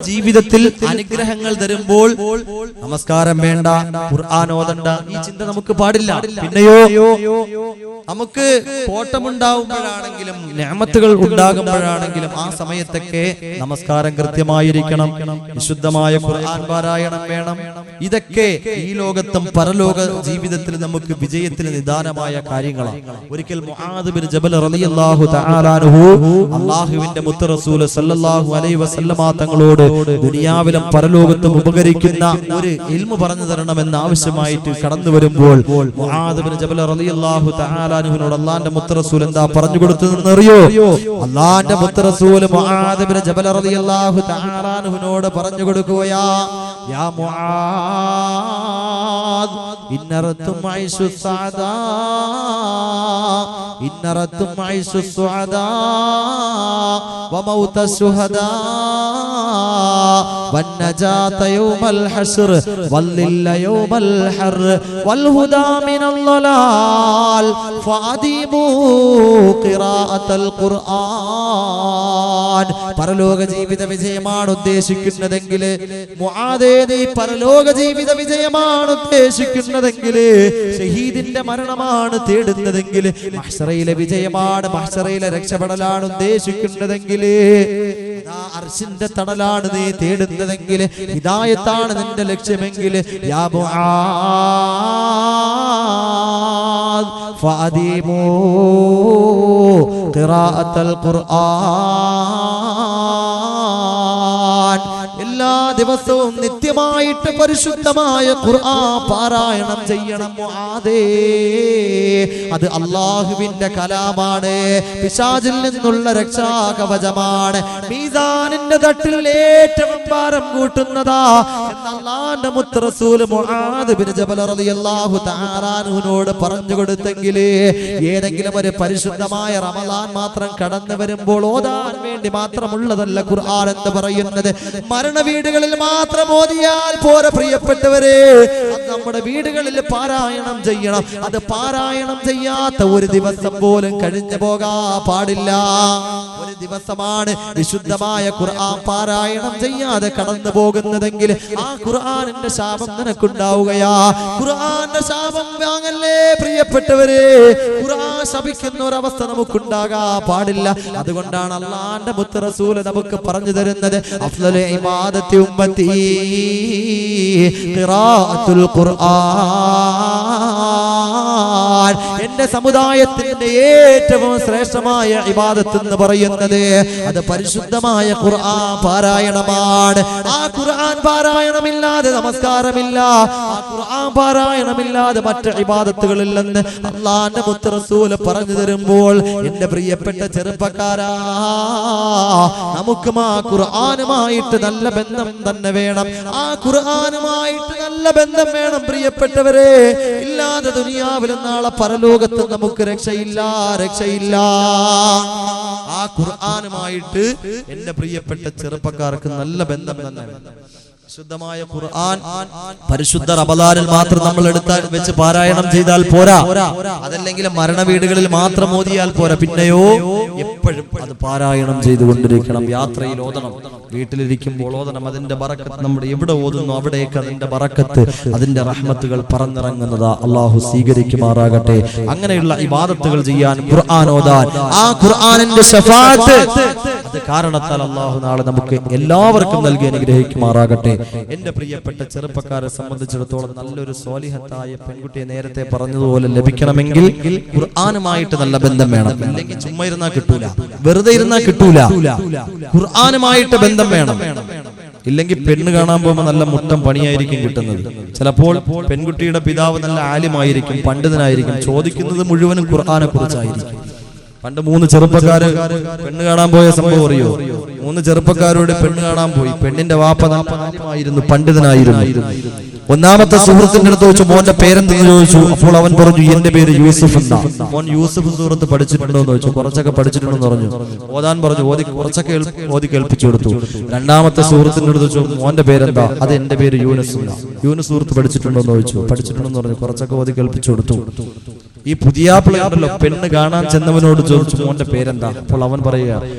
ജീവിതത്തിൽ അനുഗ്രഹങ്ങൾ തരുമ്പോൾ നമസ്കാരം വേണ്ട, ഖുർആൻ ഓതണ്ട, ഈ ചിന്ത നമുക്ക് പാടില്ല. പിന്നെയോ നമുക്ക് കോട്ടമുണ്ടാവുമ്പോഴാണെങ്കിലും നിഅമത്തുകൾ ഉണ്ടാകുമ്പോഴാണെങ്കിലും ആ സമയത്തൊക്കെ നമസ്കാരം കൃത്യമായിരിക്കണം, വിശുദ്ധമായ ഖുർആൻ പാരായണം വേണം. ഇതൊക്കെ ഈ ലോകത്തും പരലോക ജീവിതത്തിൽ നമുക്ക് വിജയത്തിന് നിദാനമായ കാര്യങ്ങളാണ്. ഒരിക്കൽ മുആദ് ബിൻ ജബൽ റളിയല്ലാഹു തആല അൻഹു അല്ലാഹുവിന്റെ മുത്ത് റസൂൽ സല്ലല്ലാഹു അലൈഹി വസല്ലമ തങ്ങളോട് ദുനിയാവിലും പരലോകത്തും ഉപകരിക്കുന്ന ഒരു ഇൽമു പറഞ്ഞു തരണമെന്ന് ആവശ്യമായിട്ട് കടന്നു വരുമ്പോൾ മുആദ് ബിൻ ജബൽ റളിയല്ലാഹു തആല അൻഹുവിനോട് അല്ലാഹുവിന്റെ മുത്ത് റസൂൽ എന്താ പറഞ്ഞു കൊടുത്തതെന്ന് അറിയോ? അല്ലാഹുവിന്റെ മുത്ത് റസൂൽ മുആദ് ബിൻ ജബൽ റളിയല്ലാഹു തആല അൻഹുവിനോട് പറഞ്ഞു കൊടുക്കുകയാ, യാ മുആദ് ഇന്നറത്തും ഐശു സഅദാ ഇന്നറത്തും ഐശു സുഅദാ വമൗത സുഹദാ والنجاة يوم الحشر والذل يوم الحر والهدى من الضلال فأديموا قراءة القرآن. പരലോക ജീവിത വിജയമാണ് ഉദ്ദേശിക്കുന്നതെങ്കിൽ മുആദേ, നീ പരലോക ജീവിത വിജയമാണ് ഉദ്ദേശിക്കുന്നതെങ്കിൽ, ഷഹീദിന്റെ മരണമാണ് തേടുന്നതെങ്കിൽ, മഹ്ശറയിലെ വിജയമാണ്, മഹ്ശറയിലെ രക്ഷപ്പെടലാണ് ഉദ്ദേശിക്കുന്നതെങ്കിൽ, അർശിന്റെ തണലാണ് നീ തേടുന്നതെങ്കിൽ, ഹിദായത്താണ് നിന്റെ ലക്ഷ്യമെങ്കിൽ, യാ മുആദ് ഫഅദീമു ഖിറാഅത്തുൽ ഖുർആൻ. എല്ലാ ദിവസവും നിത്യമായിട്ട് പരിശുദ്ധമായ ഖുർആൻ പാരായണം ചെയ്യണം മുആദേ. അത് അല്ലാഹുവിന്റെ കലാമാണ്, പിശാചിൽ നിന്നുള്ള രക്ഷാകവചമാണ്, മീസാനിന്റെ തട്ടിൽ ഏറ്റവും ഭാരം കൂട്ടുന്നതാ എന്ന് അല്ലാഹുവിന്റെ മുത്ത് റസൂൽ മുആദ് ബിൻ ജബൽ റളിയല്ലാഹു തആല അൻഹുവിനോട് പറഞ്ഞു കൊടുത്തെങ്കിൽ, ഏതെങ്കിലും ഒരു പരിശുദ്ധമായ റമളാൻ മാത്രം കടന്നു വരുമ്പോൾ ഓതാൻ വേണ്ടി മാത്രമുള്ളതല്ല ഖുർആൻ എന്ന് പറയുന്നത്. മരണ വീടുകളിൽ മാത്രം ഓതിയാൽ പോരാ പ്രിയപ്പെട്ടവരെ, അത് നമ്മുടെ വീടുകളിൽ പാരായണം ചെയ്യണം. അത് പാരായണം ചെയ്യാത്ത ഒരു ദിവസം പോലും കഴിഞ്ഞു പോകാൻ പാടില്ല. ഒരു ദിവസമാണ് വിശുദ്ധമായ ഖുർആൻ പാരായണം ചെയ്യാതെ കടന്നു പോകുന്നതെങ്കിൽ ആ ഖുർആനിന്റെ ശാപം നിനക്കുണ്ടാവുകയാ. ഖുർആന്റെ ശാപം വാങ്ങല്ലേ പ്രിയപ്പെട്ടവരെ. ഖുർആൻ ശപിക്കുന്ന ഒരവസ്ഥ നമുക്കുണ്ടാകാൻ പാടില്ല. അതുകൊണ്ടാണ് അല്ലാഹുവിന്റെ മുത്ത് റസൂൽ നമുക്ക് പറഞ്ഞു തരുന്നത്, അഫ്ളലു ഇബാദത്തി ഉമ്മത്തി ഖിറാഅത്തുൽ ഖുർആൻ. എന്റെ സമുദായത്തിന്റെ ഏറ്റവും ശ്രേഷ്ഠമായ ഇബാദത്ത് എന്ന് പറയുന്നത് അത് പരിശുദ്ധമായ ഖുർആൻ പാരായണമാണ്. ആ ഖുർആൻ പാരായണമില്ലാതെ നമസ്കാരമില്ല, ആ ഖുർആൻ പാരായണമില്ലാതെ മറ്റ് ഇബാദത്തുകളില്ലെന്ന് അല്ലാഹുവിന്റെ മുത്ത് റസൂൽ പറഞ്ഞു തരുമ്പോൾ, എന്റെ പ്രിയപ്പെട്ട ചെറുപ്പക്കാരാ, നമുക്കും ആ ഖുർആനുമായിട്ട് നല്ല ബന്ധം തന്നെ വേണം. ആ ഖുർആനുമായിട്ട് നല്ല ബന്ധം വേണം പ്രിയപ്പെട്ടവരെ. ഇല്ലാതെ ദുനിയാവിലും നാളെ പരലോകത്ത് നമുക്ക് രക്ഷയില്ല, രക്ഷയില്ല. ആ ഖുർആനുമായിട്ട് എന്റെ പ്രിയപ്പെട്ട ചെറുപ്പക്കാർക്ക് നല്ല ബന്ധം തന്നെ വേണം. ശുദ്ധമായ ഖുർആൻ പരിശുദ്ധ റമളാനിൽ മാത്രം നമ്മൾ എടുത്താൽ വെച്ച് പാരായണം ചെയ്താൽ പോരാ, അതല്ലെങ്കിൽ മരണ വീടുകളിൽ മാത്രം ഓതിയാൽ പോരാ. പിന്നെയോ എപ്പോഴും അത് പാരായണം ചെയ്തുകൊണ്ടിരിക്കണം. യാത്രയിൽ ഓതണം, വീട്ടിലിരിക്കുമ്പോൾ ഓതണം. അതിന്റെ ബറക്കത്ത് നമ്മൾ എവിടെ ഓതുന്നു അവിടേക്ക് അതിന്റെ ബറക്കത്ത്, അതിന്റെ റഹ്മത്തുകൾ പറന്നിറങ്ങുന്നതാ. അള്ളാഹു സ്വീകരിക്കുമാറാകട്ടെ. അങ്ങനെയുള്ള ഇബാദത്തുകൾ ചെയ്യാൻ, ഖുർആൻ ഓതാൻ, ആ ഖുർആനിന്റെ ശഫാഅത്ത് അത് കാരണത്താൽ അള്ളാഹു നാളെ നമുക്ക് എല്ലാവർക്കും നൽകി അനുഗ്രഹിക്കുമാറാകട്ടെ. എന്റെ പ്രിയപ്പെട്ട ചെറുപ്പക്കാരെ സംബന്ധിച്ചിടത്തോളം നല്ലൊരു സ്വാലിഹത്തായ പെൺകുട്ടിയെ നേരത്തെ പറഞ്ഞതുപോലെ ലഭിക്കണമെങ്കിൽ ഖുർആനുമായിട്ട് നല്ല ബന്ധം വേണം. അല്ലെങ്കിൽ ചുമ്മാ ഇരുന്നാ കിട്ടൂല, വെറുതെ ഇരുന്നാ കിട്ടൂല. ഖുർആനുമായിട്ട് ബന്ധം വേണം. ഇല്ലെങ്കിൽ പെണ്ണ് കാണാൻ പോകുമ്പോൾ നല്ല മുട്ടം പണിയായിരിക്കും കിട്ടുന്നത്. ചിലപ്പോൾ പെൺകുട്ടിയുടെ പിതാവ് നല്ല ആലിമായിരിക്കും, പണ്ഡിതനായിരിക്കും, ചോദിക്കുന്നത് മുഴുവനും ഖുർആനെ കുറിച്ചായിരിക്കും. പണ്ട് 3 ചെറുപ്പക്കാര് പെണ്ണ് കാണാൻ പോയ സംഭവം അറിയോ? 3 ചെറുപ്പക്കാരോട് പെണ്ണ് കാണാൻ പോയി. പെണ്ണിന്റെ വാപ്പ നല്ല ആലിമായിരുന്നു, പണ്ഡിതനായിരുന്നു. ഒന്നാമത്തെ സുഹൃത്തിന്റെ അടുത്ത് ചോദിച്ചു, മോന്റെ പേരെന്തെന്ന് ചോദിച്ചു. അപ്പോൾ അവൻ പറഞ്ഞു, എന്റെ പേര് യൂസുഫ് എന്നാ. മോൻ യൂസുഫ് സൂറത്ത് പഠിച്ചിട്ടുണ്ടോ എന്ന് ചോദിച്ചു. കുറച്ചൊക്കെ പഠിച്ചിട്ടുണ്ടെന്ന് പറഞ്ഞു. ഓതാൻ പറഞ്ഞു. കുറച്ചൊക്കെ ഓതി കേൾപ്പിച്ചു കൊടുത്തു. രണ്ടാമത്തെ സുഹൃത്തിന്റെ അടുത്ത് ചോദിച്ചു, മോന്റെ പേരെന്താ? അത് എന്റെ പേര് യൂനുസ് എന്നാ. യൂനുസ് സൂറത്ത് പഠിച്ചിട്ടുണ്ടോ എന്ന് ചോദിച്ചു. പഠിച്ചിട്ടുണ്ടെന്ന് പറഞ്ഞു. കുറച്ചൊക്കെ ഓതി കേൾപ്പിച്ചു കൊടുത്തു. ഈ പുതിയാപ്പിളയുണ്ടല്ലോ പെണ്ണ് കാണാൻ ചെന്നവനോട് ചോദിച്ചു മോന്റെ പേരെന്താ? അപ്പോൾ അവൻ പറയുക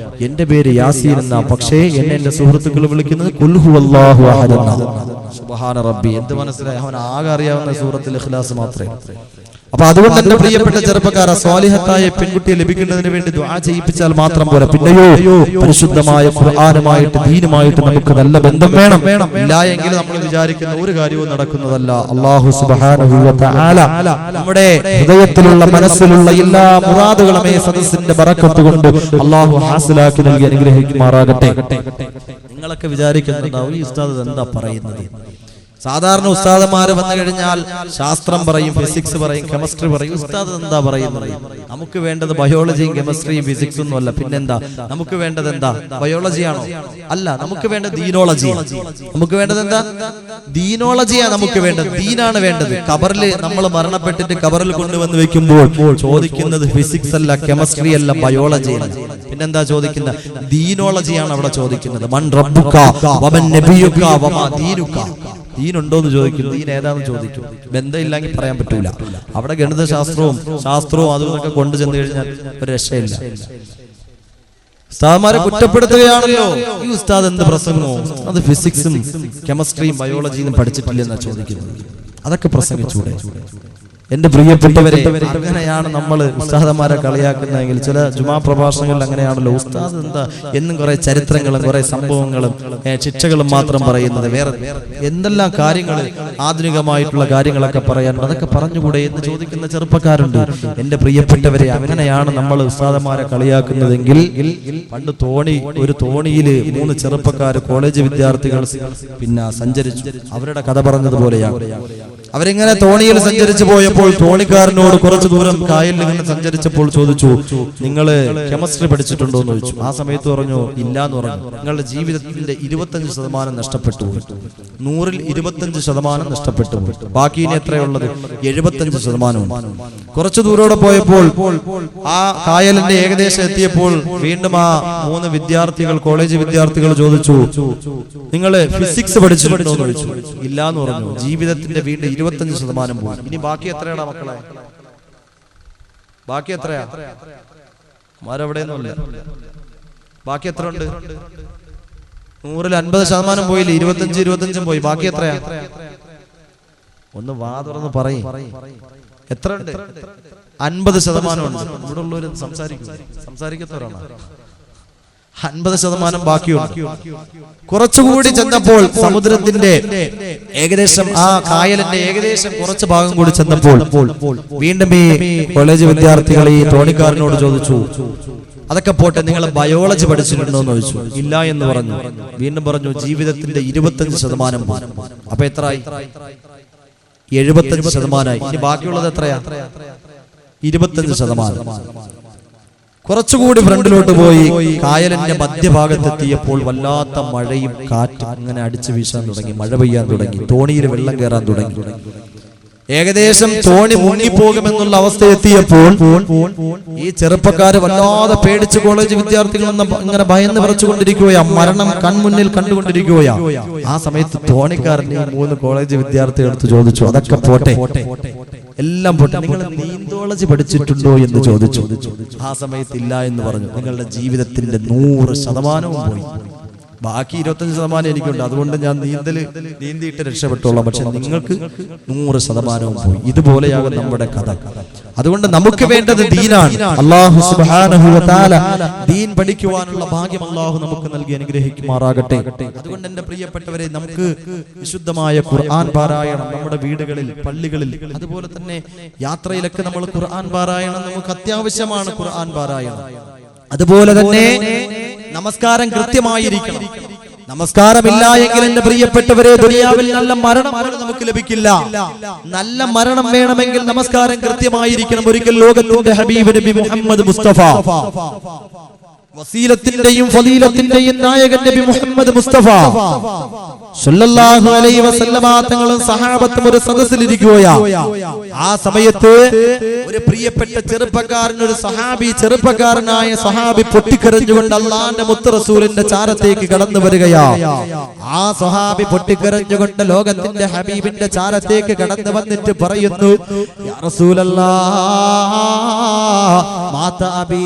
എന്റെ പേര് യാസീൻ എന്നാ, പക്ഷേ എന്നെ എന്റെ സുഹൃത്തുക്കൾ വിളിക്കുന്നത് ഖുൽ ഹുവല്ലാഹു അഹദ് എന്നാ. സുബ്ഹാന റബ്ബി, എന്ത് മനസ്സിലായി? അവൻ ആകെ അറിയാവുന്ന സൂറത്തുൽ ഇഖ്ലാസ് മാത്രമേ. അപ്പൊ അതുകൊണ്ട് എന്റെ പ്രിയപ്പെട്ട ചെറുപ്പക്കാരെ, സ്വാലിഹത്തായ പെൺകുട്ടിയെ ലഭിക്കുന്നതിന് വേണ്ടി ദുആ ചെയ്യിപ്പിച്ചാൽ മാത്രം പോരാ, പിന്നെയോ പരിശുദ്ധമായ ഖുർആനുമായിട്ട് ദീനുമായിട്ട് നമുക്ക് നല്ല ബന്ധം വേണം. ഇല്ല എങ്കിൽ നമ്മൾ വിചാരിക്കുന്ന ഒരു കാര്യവും നടക്കുന്നതല്ല. അല്ലാഹു സുബ്ഹാനഹു വ തആല നമ്മുടെ ഹൃദയത്തിലുള്ള മനസ്സിലുള്ള എല്ലാ മുറാദുകളും ഈ സദസ്സിന്റെ ബറക്കത്ത് കൊണ്ട് അല്ലാഹു ഹാസിലാക്കി നൽകി അനുഗ്രഹിക്കുമാറാകട്ടെ. നിങ്ങളൊക്കെ വിചാരിക്കുന്നുണ്ടാവും ഈ ഉസ്താദ് എന്താ പറയുന്നത്? സാധാരണ ഉസ്താദന്മാര് വന്നു കഴിഞ്ഞാൽ ശാസ്ത്രം പറയും, ഫിസിക്സ് പറയും, കെമിസ്ട്രി പറയും. ഉസ്താദ് എന്താ പറയുന്നത്? നമുക്ക് വേണ്ടത് ബയോളജിയും കെമിസ്ട്രിയും ഫിസിക്സും ഒന്നും അല്ല. പിന്നെന്താ നമുക്ക് വേണ്ടത്? എന്താ ബയോളജിയാണോ? അല്ല, നമുക്ക് വേണ്ടത് ദീനോളജി. നമുക്ക് വേണ്ടത് എന്താ? ദീനോളജിയാ നമുക്ക് വേണ്ടത്, ദീനാണ് വേണ്ടത്. ഖബറിൽ നമ്മൾ മരണപ്പെട്ടിട്ട് ഖബറിൽ കൊണ്ടുവന്ന് വെക്കുമ്പോൾ ചോദിക്കുന്നത് ഫിസിക്സ് അല്ല, കെമിസ്ട്രി അല്ല, ബയോളജി അല്ല. പിന്നെന്താ ചോദിക്കുന്നത്? ദീനോളജിയാണ് അവിടെ ചോദിക്കുന്നത്. മൻ റബ്ബുക വമൻ നബിയുക വമാ ദീനുക. ദീനുണ്ടോന്ന് ചോദിക്കും, ദീൻ ഏതാണെന്ന് ചോദിക്കും. ബന്ധമില്ലെങ്കിൽ പറയാൻ പറ്റൂല. അവിടെ ഗണിതശാസ്ത്രവും ശാസ്ത്രവും അതൊക്കെ കൊണ്ടു ചെന്ന് കഴിഞ്ഞാൽ ഒരു രക്ഷയില്ല. ഉസ്താദന്മാരെ കുറ്റപ്പെടുത്തുകയാണല്ലോ, ഈ ഉസ്താദ് എന്ത് പ്രസംഗമോ, അത് ഫിസിക്സും കെമിസ്ട്രിയും ബയോളജിയും പഠിച്ചിട്ടില്ലെന്നാ ചോദിക്കുന്നത്. അതൊക്കെ പ്രസംഗിച്ചൂടെ? എന്റെ പ്രിയപ്പെട്ടവരെ, അങ്ങനെയാണ് നമ്മൾ ഉസ്താദന്മാരെ കളിയാക്കുന്നതെങ്കിൽ ചില ജുമാ പ്രഭാഷണങ്ങളിൽ അങ്ങനെയാണല്ലോ. ഉസ്താദ് എന്താ എന്നും കുറെ ചരിത്രങ്ങളും കുറെ സംഭവങ്ങളും ശിക്ഷകളും മാത്രം പറയുന്നത്, വേറെ എന്തെല്ലാം കാര്യങ്ങൾ ആധുനികമായിട്ടുള്ള കാര്യങ്ങളൊക്കെ പറയാനുണ്ട്, അതൊക്കെ പറഞ്ഞുകൂടെ എന്ന് ചോദിക്കുന്ന ചെറുപ്പക്കാരുണ്ട്. എന്റെ പ്രിയപ്പെട്ടവരെ, അങ്ങനെയാണ് നമ്മൾ ഉസ്താദന്മാരെ കളിയാക്കുന്നതെങ്കിൽ പണ്ട് ഒരു തോണിയില് 3 ചെറുപ്പക്കാർ കോളേജ് വിദ്യാർത്ഥികൾ പിന്നെ സഞ്ചരിച്ചു. അവരുടെ കഥ പറഞ്ഞതുപോലെയാണ്. അവരിങ്ങനെ തോണിയിൽ സഞ്ചരിച്ചു പോയപ്പോൾ തോണിക്കാരനോട് കുറച്ചു ദൂരം കായലിൽ ഇങ്ങനെ സഞ്ചരിച്ചപ്പോൾ ചോദിച്ചു, നിങ്ങള് കെമിസ്ട്രി പഠിച്ചിട്ടുണ്ടോ എന്ന് ചോദിച്ചു. ആ സമയത്ത് പറഞ്ഞു ഇല്ല എന്ന് പറഞ്ഞു. നിങ്ങളുടെ ജീവിതത്തിന്റെ 25% നഷ്ടപ്പെട്ടു പോയി. 100-ൽ 25% നഷ്ടപ്പെട്ടു പോയി. ബാക്കി ഇനി എത്രയുള്ളത്? 75%. കുറച്ചു ദൂരോടെ പോയപ്പോൾ ആ കായലിന്റെ ഏകദേശം എത്തിയപ്പോൾ വീണ്ടും ആ 3 വിദ്യാർത്ഥികൾ, കോളേജ് വിദ്യാർത്ഥികൾ ചോദിച്ചു, നിങ്ങള് ഫിസിക്സ് പഠിച്ചിട്ടുണ്ടോ എന്ന് ചോദിച്ചു. ഇല്ല എന്ന് പറഞ്ഞു. ജീവിതത്തിന്റെ വീണ്ടും 25% പോയി. ഇനി ബാക്കി എത്രയാടാ മക്കളെ? ബാക്കി എത്രയാ? മാരവിടെയൊന്നുമില്ല. ബാക്കി എത്ര ഉണ്ട്? 100-ൽ 50% പോയില്ലേ? 25 പോയി. ബാക്കി എത്രയാ? ഒന്ന് വാ തുറന്ന് പറയും. എത്ര ഉണ്ട്? 50% ഉണ്ട്. ഇവിടെ ഉള്ളവര് സംസാരിക്കത്തവരാണ്. 50% ബാക്കിയുണ്ട്. കുറച്ചുകൂടി ചെന്നപ്പോൾ സമുദ്രത്തിന്റെ ഏകദേശം ആ കായലിന്റെ ഏകദേശം കുറച്ച് ഭാഗം കൂടി ചെന്നപ്പോൾ വീണ്ടും ഈ കോളേജ് വിദ്യാർത്ഥികൾ ഈ തോണിക്കാരനോട് ചോദിച്ചു, അതൊക്കെ പോട്ടെ, നിങ്ങൾ ബയോളജി പഠിച്ചിട്ടുണ്ടോ എന്ന് ചോദിച്ചു. ഇല്ല എന്ന് പറഞ്ഞു. വീണ്ടും പറഞ്ഞു ജീവിതത്തിന്റെ 25% പോയി. അപ്പൊ എത്രയായി? 75%. ഇനി ബാക്കിയുള്ളത് എത്രയാ? 25%. കുറച്ചുകൂടി ഫ്രണ്ടിലോട്ട് പോയി കായലിന്റെ മധ്യഭാഗത്തെത്തിയപ്പോൾ വല്ലാത്ത മഴയും കാറ്റും അങ്ങനെ അടിച്ചു വീശാൻ തുടങ്ങി. മഴ പെയ്യാൻ തുടങ്ങി. തോണിയിൽ വെള്ളം കയറാൻ തുടങ്ങി. ഏകദേശം തോണി മുങ്ങിപ്പോകുമെന്നുള്ള അവസ്ഥ എത്തിയപ്പോൾ ഈ ചെറുപ്പക്കാര് വല്ലാതെ പേടിച്ച് കോളേജ് വിദ്യാർത്ഥികൾ ഇങ്ങനെ ഭയന്ന് വിറച്ചുകൊണ്ടിരിക്കുകയാ. മരണം കൺമുന്നിൽ കണ്ടുകൊണ്ടിരിക്കുകയാ. ആ സമയത്ത് തോണിക്കാരൻ 3 കോളേജ് വിദ്യാർത്ഥികളെടുത്ത് ചോദിച്ചു, അതൊക്കെ പോട്ടെ, എല്ലാം പോട്ടെ, നിങ്ങൾ നീന്തോളജി പഠിച്ചിട്ടുണ്ടോ എന്ന് ചോദിച്ചു. ആ സമയത്ത് ഇല്ല എന്ന് പറഞ്ഞു. നിങ്ങളുടെ ജീവിതത്തിന്റെ 100% പോയി. ബാക്കി 25% എനിക്കുണ്ട്. അതുകൊണ്ട് ഞാൻ നീന്തിയിട്ട് രക്ഷപ്പെട്ടോളാം. പക്ഷെ നിങ്ങൾക്ക് 100% പോയി. ഇതുപോലെയാകും നമ്മുടെ കഥ. അതുകൊണ്ട് നമുക്ക് വേണ്ടത് ദീനാണ്. അല്ലാഹു സുബ്ഹാനഹു വ തആല ദീൻ പഠിക്കുവാനുള്ള ഭാഗ്യം അല്ലാഹു നമുക്ക് നൽകി അനുഗ്രഹിക്കുമാറാകട്ടെ. അതുകൊണ്ട് എന്റെ പ്രിയപ്പെട്ടവരെ, നമുക്ക് വിശുദ്ധമായ ഖുർആൻ പാരായണം നമ്മുടെ വീടുകളിൽ, പള്ളികളിൽ, അതുപോലെ തന്നെ യാത്രയിലൊക്കെ നമ്മൾ ഖുർആൻ പാരായണം നമുക്ക് അത്യാവശ്യമാണ്. ഖുർആൻ പാരായണം. അതുപോലെ തന്നെ നമസ്കാരം കൃത്യമായിരിക്കണം. നമസ്കാരമില്ല എങ്കിൽ എന്റെ പ്രിയപ്പെട്ടവരെ, ദുനിയാവിൽ നല്ല മരണം നമുക്ക് ലഭിക്കില്ല. നല്ല മരണം വേണമെങ്കിൽ നമസ്കാരം കൃത്യമായിരിക്കണം. ഒരിക്കൽ ലോകത്തിന്റെ ഹബീബ് നബി മുഹമ്മദ് മുസ്തഫ വസീലത്തിന്റെയും ഫളീലത്തിന്റെയും നായകൻ നബി മുഹമ്മദ് മുസ്തഫ സല്ലല്ലാഹു അലൈഹി വസല്ലമ തങ്ങളും സഹാബത്തും ഒരു സദസ്സിലിരിക്കുകയാണ്. ആ സമയത്ത് ഒരു പ്രിയപ്പെട്ട ചെറുപ്പക്കാരൻ, ഒരു ചെറുപ്പക്കാരനായ സഹാബി പൊട്ടിക്കരഞ്ഞുകൊണ്ട് അല്ലാഹുവിന്റെ മുത്ത് റസൂലിന്റെ ചാരത്തേക്ക് കടന്നു വരികയാണ്. ആ സഹാബി പൊട്ടിക്കരഞ്ഞുകൊണ്ട് ലോകത്തിന്റെ ഹബീബിന്റെ ചാരത്തേക്ക് കടന്നു വന്നിട്ട് പറയുന്നു, യാ റസൂലല്ലാഹ് മാത അബീ,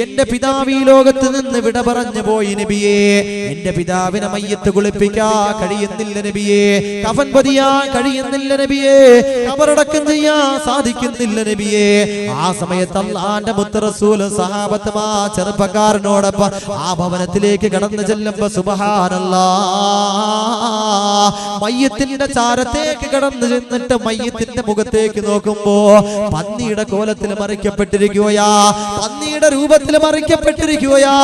എന്റെ പിതാവ് ഈ ലോകത്ത് നിന്ന് വിട പറഞ്ഞു പോയി നബിയേ. എന്റെ പിതാവിനെ മയ്യത്ത് കുളിപ്പിക്കാൻ കഴിയുന്നില്ല നബിയേ, കഫൻ പൊതിയാൻ കഴിയുന്നില്ല നബിയേ, ഖബറടക്കം ചെയ്യാൻ സാധിക്കുന്നില്ല നബിയേ. ആ സമയത്ത് അല്ലാഹുവിന്റെ മുത്ത് റസൂൽ സഹാബത്തും ആ ചെറുപ്പക്കാരനോടൊപ്പം ആ ഭവനത്തിലേക്ക് കടന്നു ചെല്ലുമ്പോ സുബ്ഹാനല്ലാഹ്, മയ്യത്തിന്റെ ചാരത്തേക്ക് കടന്നു ചെന്നിട്ട് മയ്യത്തിന്റെ മുഖത്തേക്ക് നോക്കുമ്പോ പന്നിയുടെ കോലത്തിൽ മറിക്കപ്പെട്ടിരിക്കുകയാ, പന്നിയുടെ രൂപത്തിൽ മറിക്കപ്പെട്ടിരിക്കുകയാ.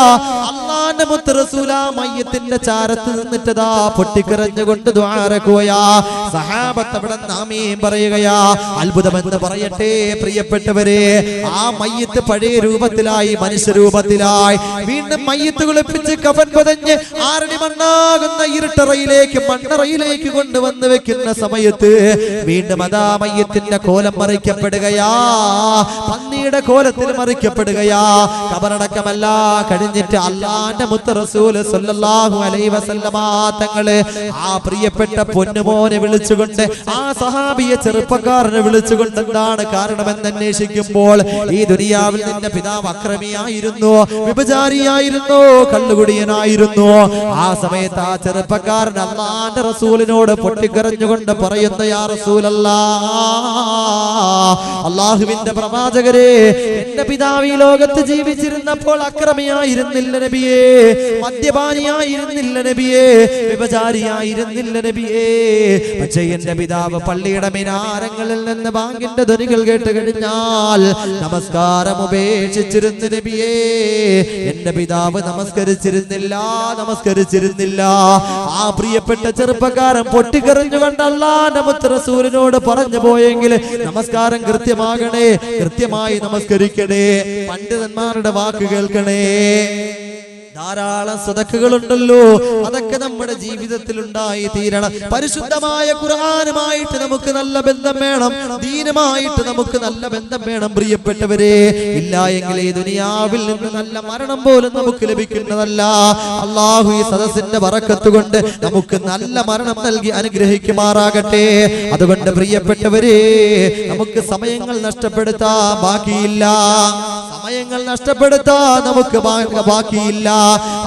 അല്ലാഹുവിന്റെ മുത്ത് റസൂൽ ആ മയ്യത്തിന്റെ ചാരത്ത് നിന്നിട്ടതാ പൊട്ടിക്കരഞ്ഞുകൊണ്ട് ദുആരക്കുകയാ. സഹാബത്ത് അവിടെ ആമീൻ പറയുകയാ. അത്ഭുതമെന്ന് പറയട്ടെ പ്രിയപ്പെട്ടവരെ, ആ മയ്യത്ത് പഴയ രൂപത്തിലായി, മനുഷ്യരൂപത്തിലായി. വീണ്ടും മയ്യത്ത് കുളിപ്പിച്ച് കഫൻ പൊതഞ്ഞ് ആറടി മണ്ണാകുന്ന ഇരുട്ടറയിലേക്ക്, മണ്ണറയിലേക്ക് കൊണ്ടുവന്ന് വെക്കുന്ന സമയത്ത് വീണ്ടും അതാ മയ്യത്തിന്റെ കോലം മറിക്കപ്പെടുകയാ, പന്നിയുടെ കോലത്തിൽ മറിക്കപ്പെടുകയാ. ഖബറടക്കമല്ല കഴിഞ്ഞിട്ട് അല്ലാഹുവിന്റെ മുത്ത് റസൂൽ സല്ലല്ലാഹു അലൈഹി വസല്ലമ തങ്ങളെ ആ പ്രിയപ്പെട്ട പൊന്നുമോനെ വിളിച്ചുകൊണ്ട്, ആ സഹാബിയെ ചെറുപ്പക്കാരനെ വിളിച്ചുകൊണ്ട് എന്താണ് കാരണമെന്ന് അന്വേഷിക്കുമ്പോൾ, ഈ ദുനിയാവിൽ നിന്റെ പിതാവ് അക്രമിയായിരുന്നു, വിഭചാരിയായിരുന്നു, കള്ളുകുടിയനായിരുന്നു. ആ സമയത്ത് ആ ചെറുപ്പക്കാരൻ അല്ലാഹുവിന്റെ റസൂലിനോട് പൊട്ടിക്കരഞ്ഞുകൊണ്ട് പറയുന്നു, യാ റസൂലല്ലാഹ്, അല്ലാഹുവിന്റെ പ്രവാചകരെ, എന്റെ പിതാവ് ഈ ലോകത്ത് ജീവിച്ചിരുന്നപ്പോൾ അക്രമിയായിരുന്നില്ല നബിയേ, മദ്യപാനിയായിരുന്നില്ല നബിയേ, വിഭചാരിയായിരുന്നില്ല നബിയേ. പക്ഷേ എന്റെ പിതാവ് പള്ളിയുടെ മിനാരങ്ങളിൽ നിന്ന് ബാങ്കിന്റെ ധ്വനികൾ കേട്ട് കഴിഞ്ഞാൽ നമസ്കാരം ഉപേക്ഷിച്ചിരുന്നു നബിയേ. എന്റെ പിതാവ് നമസ്കരിച്ചിരുന്നില്ല. ആ പ്രിയപ്പെട്ട ചെറുപ്പക്കാരൻ പൊട്ടിക്കരഞ്ഞുകൊണ്ട് അല്ലാഹുവിന്റെ മുത്ത് റസൂലിനോട് പറഞ്ഞു പോയെങ്കിൽ നമസ്കാരം കൃത്യമാകണേ, കൃത്യമായി നമസ്കരിക്കണേ, പണ്ഡിതന്മാരുടെ വാക്ക് കേൾക്കണേ. ധാരാളം സദഖകളുണ്ടല്ലോ, അതൊക്കെ നമ്മുടെ ജീവിതത്തിൽ ഉണ്ടായി തീരണം. പരിശുദ്ധമായ ഖുർആനുമായിട്ട് നമുക്ക് നല്ല ബന്ധം വേണം, ദീനുമായിട്ട് നമുക്ക് നല്ല ബന്ധം വേണം പ്രിയപ്പെട്ടവരെ. ഇല്ല എങ്കിൽ ഈ ദുനിയാവിൽ നിന്ന് നല്ല മരണം പോലും നമുക്ക് ലഭിക്കുന്നതല്ല. അല്ലാഹു ഈ സദസ്സിന്റെ ബറക്കത്ത് കൊണ്ട് നമുക്ക് നല്ല മരണം നൽകി അനുഗ്രഹിക്കുമാറാകട്ടെ. അതുകൊണ്ട് പ്രിയപ്പെട്ടവരെ, നമുക്ക് സമയങ്ങൾ നഷ്ടപ്പെടുത്താൻ ബാക്കിയില്ല, സമയങ്ങൾ നഷ്ടപ്പെടുത്താൻ നമുക്ക് ബാക്കിയില്ല.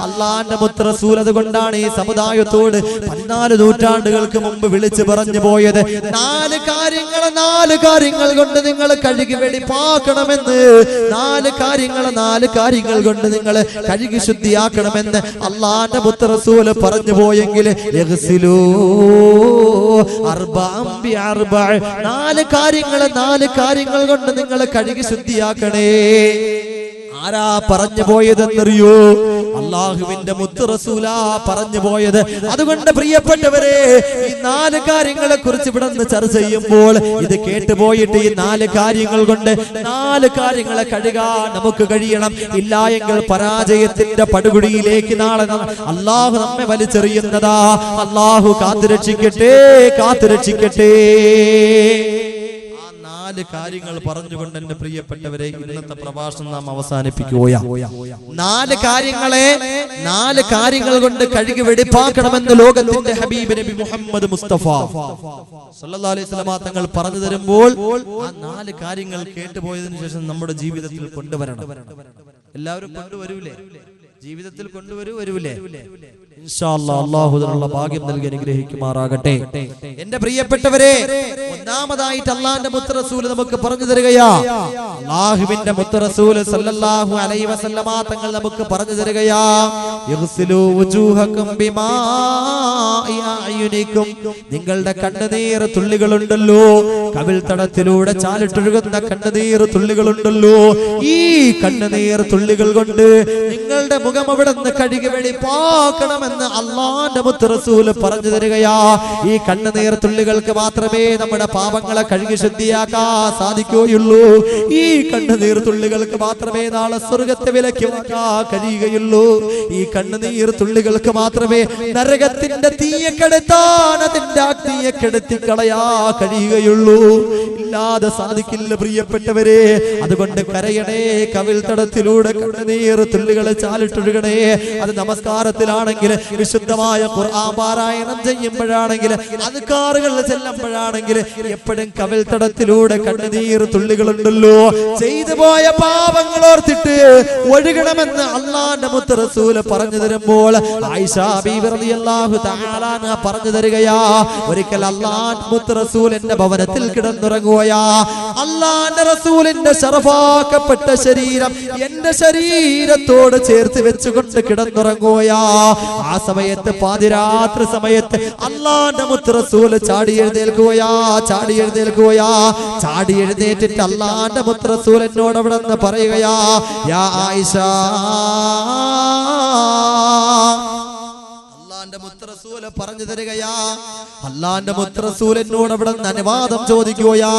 അല്ലാഹുവിന്റെ മുത്ത് റസൂൽ അതുകൊണ്ടാണ് ഈ സമുദായത്തോട് 14 നൂറ്റാണ്ടുകൾക്ക് മുമ്പ് വിളിച്ചു പറഞ്ഞു പോയത്, 4 കാര്യങ്ങൾ കൊണ്ട് നിങ്ങൾ കഴുകി വെടിപ്പാക്കണമെന്ന്. 4 കാര്യങ്ങൾ കൊണ്ട് നിങ്ങൾ കഴുകി ശുദ്ധിയാക്കണമെന്ന് അല്ലാഹുവിന്റെ മുത്ത് റസൂൽ പറഞ്ഞു പോയെങ്കിൽ 4 കാര്യങ്ങൾ കൊണ്ട് നിങ്ങൾ കഴുകി ശുദ്ധിയാക്കണേ. ആരാ പറഞ്ഞു പോയതെന്നറിയോ? അല്ലാഹുവിന്റെ മുത്ത് റസൂലാ പറഞ്ഞു പോയത്. അതുകൊണ്ട് പ്രിയപ്പെട്ടവരെ, ഈ 4 കാര്യങ്ങളെ കുറിച്ച് ഇവിടെ നിന്ന് ചർച്ച ചെയ്യുമ്പോൾ ഇത് കേട്ടുപോയിട്ട് ഈ 4 കാര്യങ്ങൾ കൊണ്ട് 4 കാര്യങ്ങളെ കഴുകാൻ നമുക്ക് കഴിയണം. ഇല്ല എങ്കിൽ പരാജയത്തിന്റെ പടുകുഴിയിലേക്ക് നാളെ അല്ലാഹു നമ്മെ വലിച്ചെറിയുന്നതാ. അല്ലാഹു കാത്തുരക്ഷിക്കട്ടെ. 4 കാര്യങ്ങൾ പറഞ്ഞുകൊണ്ട് എന്റെ പ്രിയപ്പെട്ടവരെ ഇന്നത്തെ പ്രഭാഷണം നാം അവസാനിപ്പിക്കുകയാണ്. 4 കാര്യങ്ങൾ കൊണ്ട് കഴുകി വെടിപ്പാക്കണമെന്ന് ലോകത്തിന്റെ ഹബീബ് നബി മുഹമ്മദ് മുസ്തഫ സല്ലല്ലാഹു അലൈഹി വസല്ലം തങ്ങൾ പറഞ്ഞു തരുമ്പോൾ ആ 4 കാര്യങ്ങൾ കേട്ടുപോയതിനു ശേഷം നമ്മുടെ ജീവിതത്തിൽ കൊണ്ടുവരണം. എല്ലാവരും കൊണ്ടുവരൂലേ? ജീവിതത്തിൽ കൊണ്ടുവരൂലേ? ഇൻഷാ അല്ലാഹ് അല്ലാഹു അതിനുള്ള ഭാഗ്യം നൽകി അനുഗ്രഹിക്കുമാറാകട്ടെ. എന്റെ പ്രിയപ്പെട്ടവരെ, ഒന്നാമതായിട്ട് അല്ലാഹുവിന്റെ മുത്ത് റസൂൽ നമുക്ക് പറഞ്ഞു തരികയാ. അല്ലാഹുവിന്റെ മുത്ത് റസൂൽ സല്ലല്ലാഹു അലൈഹി വസല്ലമ തങ്ങൾ നമുക്ക് പറഞ്ഞു തരികയാ, യഗ്സിലു വുജൂഹകും ബിമാഇ അഅ്യുനികും. നിങ്ങളുടെ കണ്ണുനീർ തുള്ളികളുണ്ടല്ലോ, കവിൾ തടത്തിലൂടെ ചാലിട്ടൊഴുകുന്ന കണ്ണുനീർ തുള്ളികളുണ്ടല്ലോ, ഈ കണ്ണുനീർ തുള്ളികൾ കൊണ്ട് നിങ്ങളുടെ മുഖം അവിടുന്ന് കഴുകി വെളിപ്പാക്കണമെന്ന് അള്ളാന്റെ മുത്ത് റസൂല് പറഞ്ഞു തരികയാ. ഈ കണ്ണുനീർ തുള്ളികൾക്ക് മാത്രമേ നമ്മുടെ പാപങ്ങളെ കഴുകി ശുദ്ധിയാക്കാൻ സാധിക്കുകയുള്ളൂ. ഈ കണ്ണുനീർ തുള്ളികൾക്ക് മാത്രമേ നാളെ സ്വർഗത്തെ വിലക്ക് വെക്കാൻ കഴിയുകയുള്ളൂ. ഈ കണ്ണുനീർ തുള്ളികൾക്ക് മാത്രമേ നരകത്തിന്റെ തീയെ കെടുത്താൻ, അതിന്റെ അഗ്നിയെ കെടുത്തി കളയാ കഴിയുകയുള്ളൂ. ഇല്ലാതെ സാധിക്കില്ല പ്രിയപ്പെട്ടവരെ. അതുകൊണ്ട് കരയണേ, കവിൾ തടത്തിലൂടെ കണ്ണുനീർ തുള്ളികളെ ചാലിട്ടൊഴുകണേ. അത് നമസ്കാരത്തിലാണെങ്കിൽ, വിശുദ്ധമായ ഖുർആൻ പാരായണം ചെയ്യുമ്പോഴാണെങ്കിൽ, അദ്കാറുകൾ ചെല്ലുമ്പോഴാണെങ്കിൽ, എപ്പോഴും കവിൾ തടത്തിലൂടെ കണ്ണുനീർ തുള്ളികളുണ്ടല്ലോ. ചെയ്തു പോയ പാപങ്ങൾ ഓർത്തിട്ട് ഒഴുകണമെന്ന് അള്ളാന്റെ മുത്ത് റസൂല് പറഞ്ഞു തരുമ്പോൾ ആയിഷ ബീവി റളിയല്ലാഹു തആല അൻഹ പറഞ്ഞു തരികയാ. ഒരിക്കൽ അള്ളാന്റെ മുത്ത് റസൂൽ എന്റെ ഭവനത്തിൽ കിടന്നുറങ്ങുകയാ. അള്ളാന്റെ റസൂലിന്റെ ശറഫാക്കപ്പെട്ട ശരീരം എന്റെ ശരീരത്തോട് ചേർത്ത് വെച്ചുകൊണ്ട് കിടന്നുറങ്ങുകയാ. ആ സമയത്ത് പാതിരാത്രി സമയത്ത് അള്ളാന്റെ മുത്ത് റസൂൽ ചാടി എഴുന്നേൽക്കുകയാ. ചാടി എഴുന്നേറ്റിട്ട് അള്ളാന്റെ മുത്ത് റസൂൽ എന്നോട് അവിടെ നിന്ന് പറയുകയാ, യാ ആയിഷ, അള്ളാന്റെ മുത്ത് റസൂൽ പറഞ്ഞു തരികയാ. അള്ളാന്റെ മുത്ത് റസൂൽ എന്നോട് അവിടെ നിന്ന് അനുവാദം ചോദിക്കുകയാ.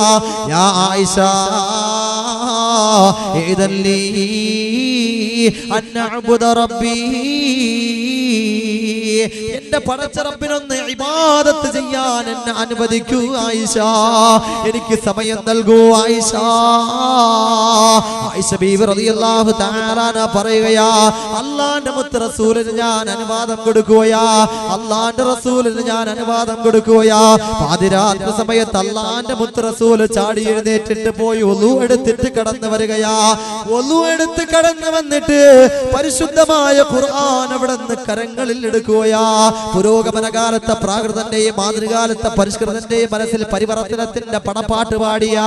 യാ ആയിഷ, ഇദല്ലി അൻ അഅ്ബുദ റബ്ബി, എന്റെ പടച്ച റബ്ബിനൊന്ന് ഇബാദത്ത് ചെയ്യാൻ എന്നെ അനുവദിക്കൂ ആയിഷ, എനിക്ക് സമയം നൽകൂ ആയിഷ. ആയിഷ ബീവി റളിയല്ലാഹു തആല അൻഹ പറയുകയാ, അല്ലാഹുവിന്റെ മുത്ത് റസൂലിന് ഞാൻ അനുവാദം കൊടുക്കുകയാ. അല്ലാഹുവിന്റെ റസൂലിന് ഞാൻ അനുവാദം കൊടുക്കുകയാ. പാതിരാത്രി സമയത്ത് അല്ലാഹുവിന്റെ മുത്ത് റസൂല് ചാടി എഴുന്നേറ്റിട്ട് പോയി ഒളു എടുത്തിട്ട് കടന്നു വരികയാ. ഒളു എടുത്ത് കടന്നു വന്നിട്ട് പരിശുദ്ധമായ ഖുർആൻ അവിടെ നിന്ന് കരങ്ങളിൽ എടുക്കുകയാ. പുരോഗമന കാലത്തെ പ്രാകൃതന്റെയും മാതൃകാലത്തെ പരിഷ്കൃതന്റെയും മനസ്സിൽ പരിവർത്തനത്തിന്റെ പടപ്പാട്ട് പാടിയ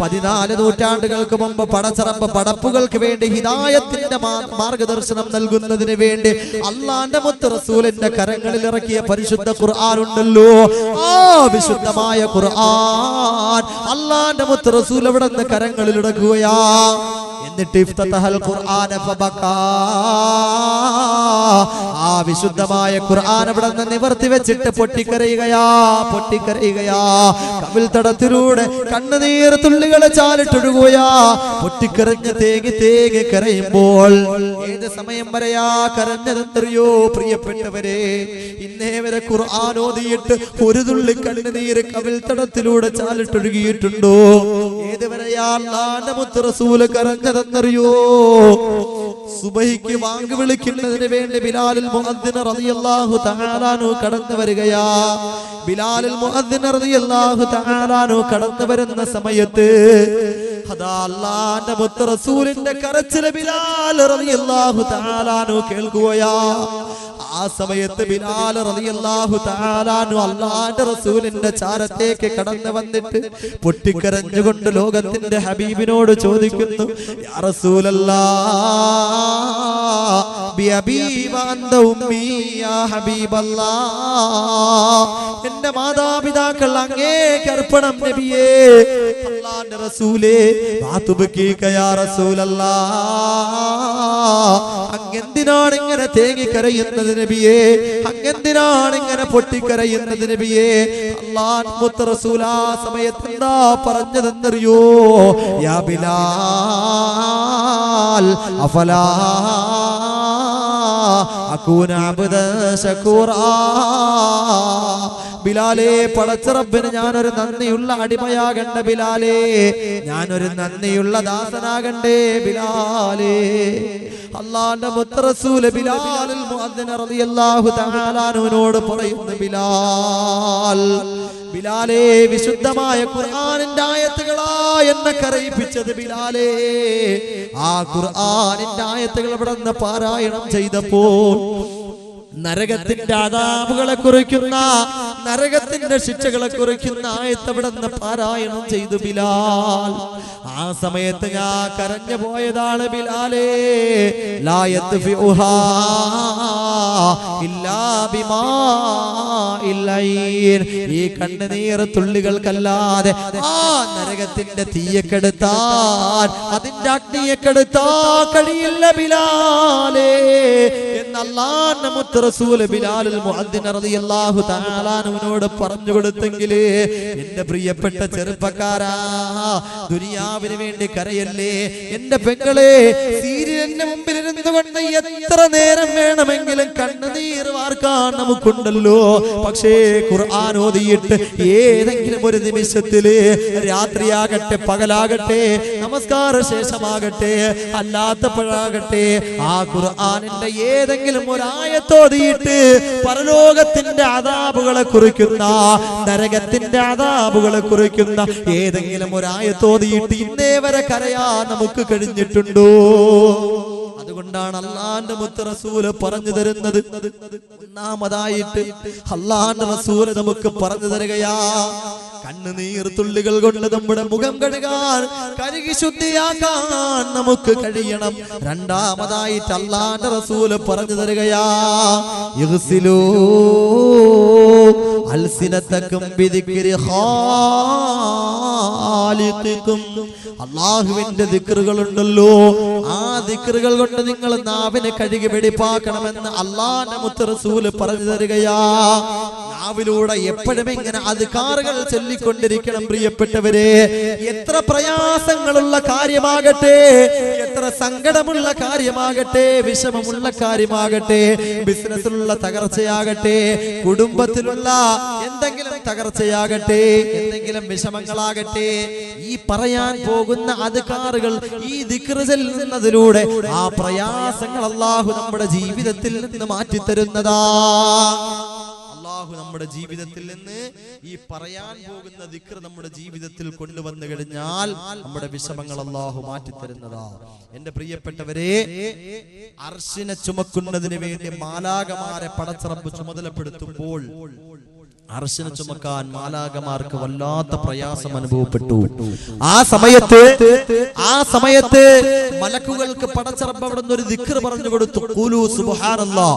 14 നൂറ്റാണ്ടുകൾക്ക് മുമ്പ് പടച്ചറമ്പ് പടപ്പുകൾക്ക് വേണ്ടി ഹിദായത്തിന്റെ മാർഗദർശനം നൽകുന്നതിന് വേണ്ടി അള്ളാന്റെ മുത്ത് റസൂലിന്റെ കരങ്ങളിൽ ഇറക്കിയ പരിശുദ്ധ ഖുർആൻ ഉണ്ടല്ലോ. ആ വിശുദ്ധമായ ഖുർആൻ അള്ളാന്റെ മുത്ത് റസൂൽ അവിടെ നിന്ന് കരങ്ങളിൽ ഇടക്കുകയാ. എന്നിട്ട് ഇഫ്തതഹൽ ഖുർആന ഫബകാ, ആ വിശുദ്ധമായ ഖുർആൻ അവിടെ നിന്ന് നിവർത്തി വെച്ചിട്ട് പൊട്ടിക്കരയുകയാ. കവിൾ തടത്തിലൂടെ കണ്ണുനീർ തുള്ളികളെ ചാലിട്ടൊഴുകുകയാ. പൊട്ടിക്കരഞ്ഞ് തേങ്ങി കരയുമ്പോൾ ഏത് സമയം വരെയാ കരഞ്ഞതെന്നറിയോ പ്രിയപ്പെട്ടവരെ? ഇന്നേ വരെ ഖുർആൻ ഓതിയിട്ട് ഒരു തുള്ളി കണ്ണുനീര് കവിൾ തടത്തിലൂടെ ചാലിട്ടൊഴുകിയിട്ടുണ്ടോ? ഏതുവരെയാ അല്ലാഹുവിന്റെ മുത്ത് റസൂൽ കരഞ്ഞതെന്നറിയോ? സുബഹിക്ക് വാങ്ക് വിളിക്കുന്നതിന് വേണ്ടി ബിലാലുൽ മുഅദ്ദിൻ റളിയല്ലാഹു തആല അൻഹു കടന്നു വരികയാ. ബിലാലുൽ മുഅദ്ദിൻ റളിയല്ലാഹു തആല അൻഹു കടന്നു വരുന്ന സമയത്ത് അതാ അല്ലാഹുവിന്റെ മുത്ത് റസൂലിന്റെ കരച്ചിൽ ബിലാൽ റളിയല്ലാഹു തആല അൻഹു കേൾക്കുകയാ. ആ സമയത്ത് ബിലാൽ റളിയല്ലാഹു തആല അൻഹു അല്ലാഹുവിന്റെ റസൂലിന്റെ ചാരത്തേക്ക് കടന്നു വന്നിട്ട് പൊട്ടിക്കരഞ്ഞുകൊണ്ട് ലോകത്തിന്റെ ഹബീബിനോട് ചോദിക്കുന്നു, യാ റസൂലല്ലാഹ് ബിഅബീ വഅന്ത ഉമ്മീ യാ ഹബീബല്ലാഹ്, എന്റെ മാതാപിതാക്കൾ അങ്ങേക്ക് അർപ്പണം നബിയേ. അല്ലാഹുവിന്റെ റസൂലേ, വാതുബകീക യാ റസൂലല്ലാഹ്, അങ്ങെന്തിനാണ് ഇങ്ങനെ തേങ്ങിക്കരയുന്നത് നബിയേ? അങ്ങെന്തിനാണ് ഇങ്ങനെ പൊട്ടിക്കരയുന്നത് നബിയേ? അല്ലാഹുവിന്റെ മുത്ത് റസൂൽ ആ സമയത്ത് എന്താ പറഞ്ഞതെന്നറിയോ? യാ ബിലാൽ അഫലാ അകൂന അബ്ദൻ ശകൂറാ, ബിലാലേ, പടച്ച റബ്ബിന് ഞാനൊരു നന്ദിയുള്ള അടിമയാകണ്ട ബിലാലേ, ഞാനൊരു നന്ദിയുള്ള ദാസനാകണ്ടേ ബിലാലേ. അല്ലാഹുവിന്റെ മുത്ത് റസൂൽ ബിലാലുൽ മുഅദ്ദിൻ റളിയല്ലാഹു തആല അൻഹുവിനോട് പറയുന്നു, ബിലാലേ, വിശുദ്ധമായ ഖുർആനിന്റെ ആയത്തുകളാ എന്നെ കരയിപ്പിച്ചത് ബിലാലേ. ആ ഖുർആനിന്റെ ആയത്തുകൾ ഇവിടെ നിന്ന് പാരായണം ചെയ്തപ്പോൾ നരകത്തിന്റെ അദാബുകളെ കുറിക്കുന്ന നരകത്തിന്റെ ശിക്ഷകളെ കുറിക്കുന്ന ആയത്ത് അവിടുന്ന് പാരായണം ചെയ്തു ബിലാൽ. ആ സമയത്ത് ഞാൻ കരഞ്ഞു പോയതാണ് ബിലാലേ. ലാ യത്ഫിഉഹാ ഇല്ലാ ബിമാഇൽ ഐൻ. ഈ കണ്ണുനീർ തുള്ളികൾക്കല്ലാതെ ആ നരകത്തിന്റെ തീയെ കെടുത്താൻ, അതിന്റെ അഗ്നിയെ കെടുത്താൻ കഴിയില്ല ബിലാലേ എന്ന് അല്ലാഹുവിന്റെ മുത്ത് റസൂൽ ബിലാലുൽ മുഅദ്ദിൻ റളിയല്ലാഹു തആല അൻഹുവിനോട് പറഞ്ഞു കൊടുത്തെങ്കിൽ എന്റെ പ്രിയപ്പെട്ട ചെറുപ്പക്കാരാ, ദുനിയാവിന് വേണ്ടി കരയല്ലേ എന്റെ പെങ്ങളെ. സീരിയലിന്റെ മുമ്പിൽ ഇരുന്നുകൊണ്ട് എത്ര നേരം വേണമെങ്കിലും കണ്ണുനീർ വാർക്കാൻ നമുക്കുണ്ടല്ലോ. പക്ഷേ ഖുർആൻ ഓതിയിട്ട് ഏതെങ്കിലും ഒരു നിമിഷത്തില്, രാത്രിയാകട്ടെ പകലാകട്ടെ, നമസ്കാര ശേഷമാകട്ടെ അല്ലാത്തപ്പോഴാകട്ടെ, ആ ഖുർആനിന്റെ ഏതെങ്കിലും ഒരായത്തോതിയിട്ട് പരലോകത്തിന്റെ അദാബുകളെ കുറിക്കുന്ന, നരകത്തിന്റെ അദാബുകളെ കുറിക്കുന്ന ഏതെങ്കിലും ഒരായത്തോതിയിട്ട് ഇന്നേ വരെ കരയാൻ നമുക്ക് കഴിഞ്ഞിട്ടുണ്ടോ? അതുകൊണ്ടാണ് അല്ലാഹുവിന്റെ മുത്ത് റസൂല് പറഞ്ഞു തരുന്നത്. ഒന്നാമതായിട്ട് അല്ലാഹുവിന്റെ റസൂല് നമുക്ക് പറഞ്ഞു തരികയാ, കണ്ണുനീർ തുള്ളികൾ കൊണ്ട് നമ്മുടെ മുഖം കഴുകാൻ, കഴുകി ശുദ്ധിയാക്കാൻ നമുക്ക് കഴിയണം. രണ്ടാമതായിട്ട് അല്ലാഹുവിന്റെ റസൂല് പറഞ്ഞു തരികയാ, യഗ്സിലൂ അൽസിനതകും ബിദിക്രി ഖാലിഖികും. അല്ലാഹുവിന്റെ ദിക്റുകൾ ഉണ്ടല്ലോ, ആ ദിക്റുകൾ കൊണ്ട് നിങ്ങൾ നാവിനെ കഴുകി വെടിപ്പാക്കണമെന്ന് അല്ലാഹുവിന്റെ മുത്ത് റസൂല് പറഞ്ഞു തരികയാ. നാവിലൂടെ എപ്പോഴും ഇങ്ങനെ അദ്കാറുകൾ ചൊല്ലിക്കൊണ്ടിരിക്കണം പ്രിയപ്പെട്ടവരെ. എത്ര പ്രയാസങ്ങളുള്ള കാര്യമാകട്ടെ, എത്ര സങ്കടമുള്ള കാര്യമാകട്ടെ, വിഷമമുള്ള കാര്യമാകട്ടെ, ബിസിനസ്സിലുള്ള തകർച്ചയാകട്ടെ, കുടുംബത്തിലുള്ള എന്തെങ്കിലും തകർച്ചയാകട്ടെ, എന്തെങ്കിലും വിഷമങ്ങളാകട്ടെ, ഈ പറയാൻ പോകുന്ന അദ്കാറുകൾ, ഈ ദിക്ർ ചൊല്ലുന്നതിലൂടെ ആ പ്രയാസങ്ങൾ അല്ലാഹു നമ്മുടെ ജീവിതത്തിൽ നിന്ന് മാറ്റിത്തരുന്നതാ. അല്ലാഹു നമ്മുടെ ജീവിതത്തിൽ നിന്ന് ഈ പറയാൻ പോകുന്ന ദിക്ർ നമ്മുടെ ജീവിതത്തിൽ കൊണ്ടുവന്നു കഴിഞ്ഞാൽ നമ്മുടെ വിഷമങ്ങൾ അല്ലാഹു മാറ്റിത്തരുന്നതാ. എന്റെ പ്രിയപ്പെട്ടവരെ, അർശിനെ ചുമക്കുന്നതിന് വേണ്ടി മാലാകമാരെ പടച്ച റബ്ബ് ചുമതലപ്പെടുത്തുമ്പോൾ അർശിനെ ചുമക്കാൻ മാലാകമാർക്ക് വല്ലാത്ത പ്രയാസം അനുഭവപ്പെട്ടു. ആ സമയത്ത് മലക്കുകൾക്ക് പടച്ച റബ്ബ് അവിടുന്ന് ഒരു ദിക്ർ പറഞ്ഞു കൊടുത്തു. ഖൂലു സുബ്ഹാനല്ലാഹ്.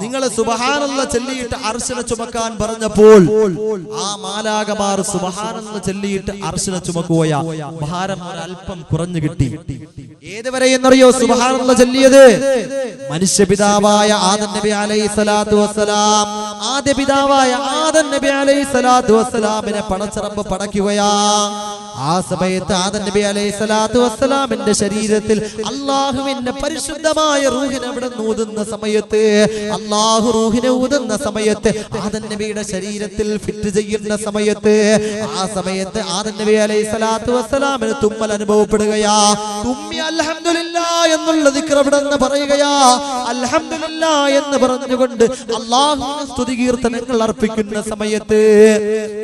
നിങ്ങൾ സുബ്ഹാനല്ലാഹ് ചൊല്ലിയിട്ട് അർശിനെ ചുമക്കാൻ പറഞ്ഞപ്പോൾ ആ മാലാകമാർ സുബ്ഹാനല്ലാഹ് ചൊല്ലിയിട്ട് അർശിനെ ചുമക്കുകയാ. ഭാരം ഒരല്പം കുറഞ്ഞു കിട്ടി. ഏതുവരെ എന്നറിയോ സുബ്ഹാനല്ലാഹ് ചൊല്ലിയത്? മനുഷ്യപിതാവായ ആദം നബി അലൈഹിസ്സലാത്തു വസ്സലാം, ആദ്യ പിതാവായ ആദം നബി അലൈഹിസ്സലാത്തു വസ്സലാമിനെ പടച്ച റബ്ബ് പടയ്ക്കുകയാ. ആ സമയത്ത് ആദം നബി അലൈഹിസ്സലാത്തു വസ്സലാമിന്റെ ശരീരത്തിൽ അല്ലാഹുവിന്റെ പരിശുദ്ധമായ റൂഹിനെ അവിടെ ഊതുന്ന സമയത്ത്, അല്ലാഹു റൂഹിനെ ഊതുന്ന സമയത്ത്, ആദം നബിയുടെ ശരീരത്തിൽ ഫിറ്റ് ചെയ്യുന്ന സമയത്ത്, ആ സമയത്ത് ആദം നബി അലൈഹിസ്സലാത്തു വസ്സലാമിന് തുമ്മൽ അനുഭവപ്പെടുകയാ. തുമ്മി അൽഹംദുലില്ലാഹ് എന്നുള്ള ദിക്ർ അവിടെ നിന്ന് പറയുകയാ. അൽഹംദുലില്ലാഹ് എന്ന് പറഞ്ഞുകൊണ്ട് അല്ലാഹുവിന് സ്തുതി കീർത്തനങ്ങൾ അർപ്പിക്കുന്ന സമയത്ത്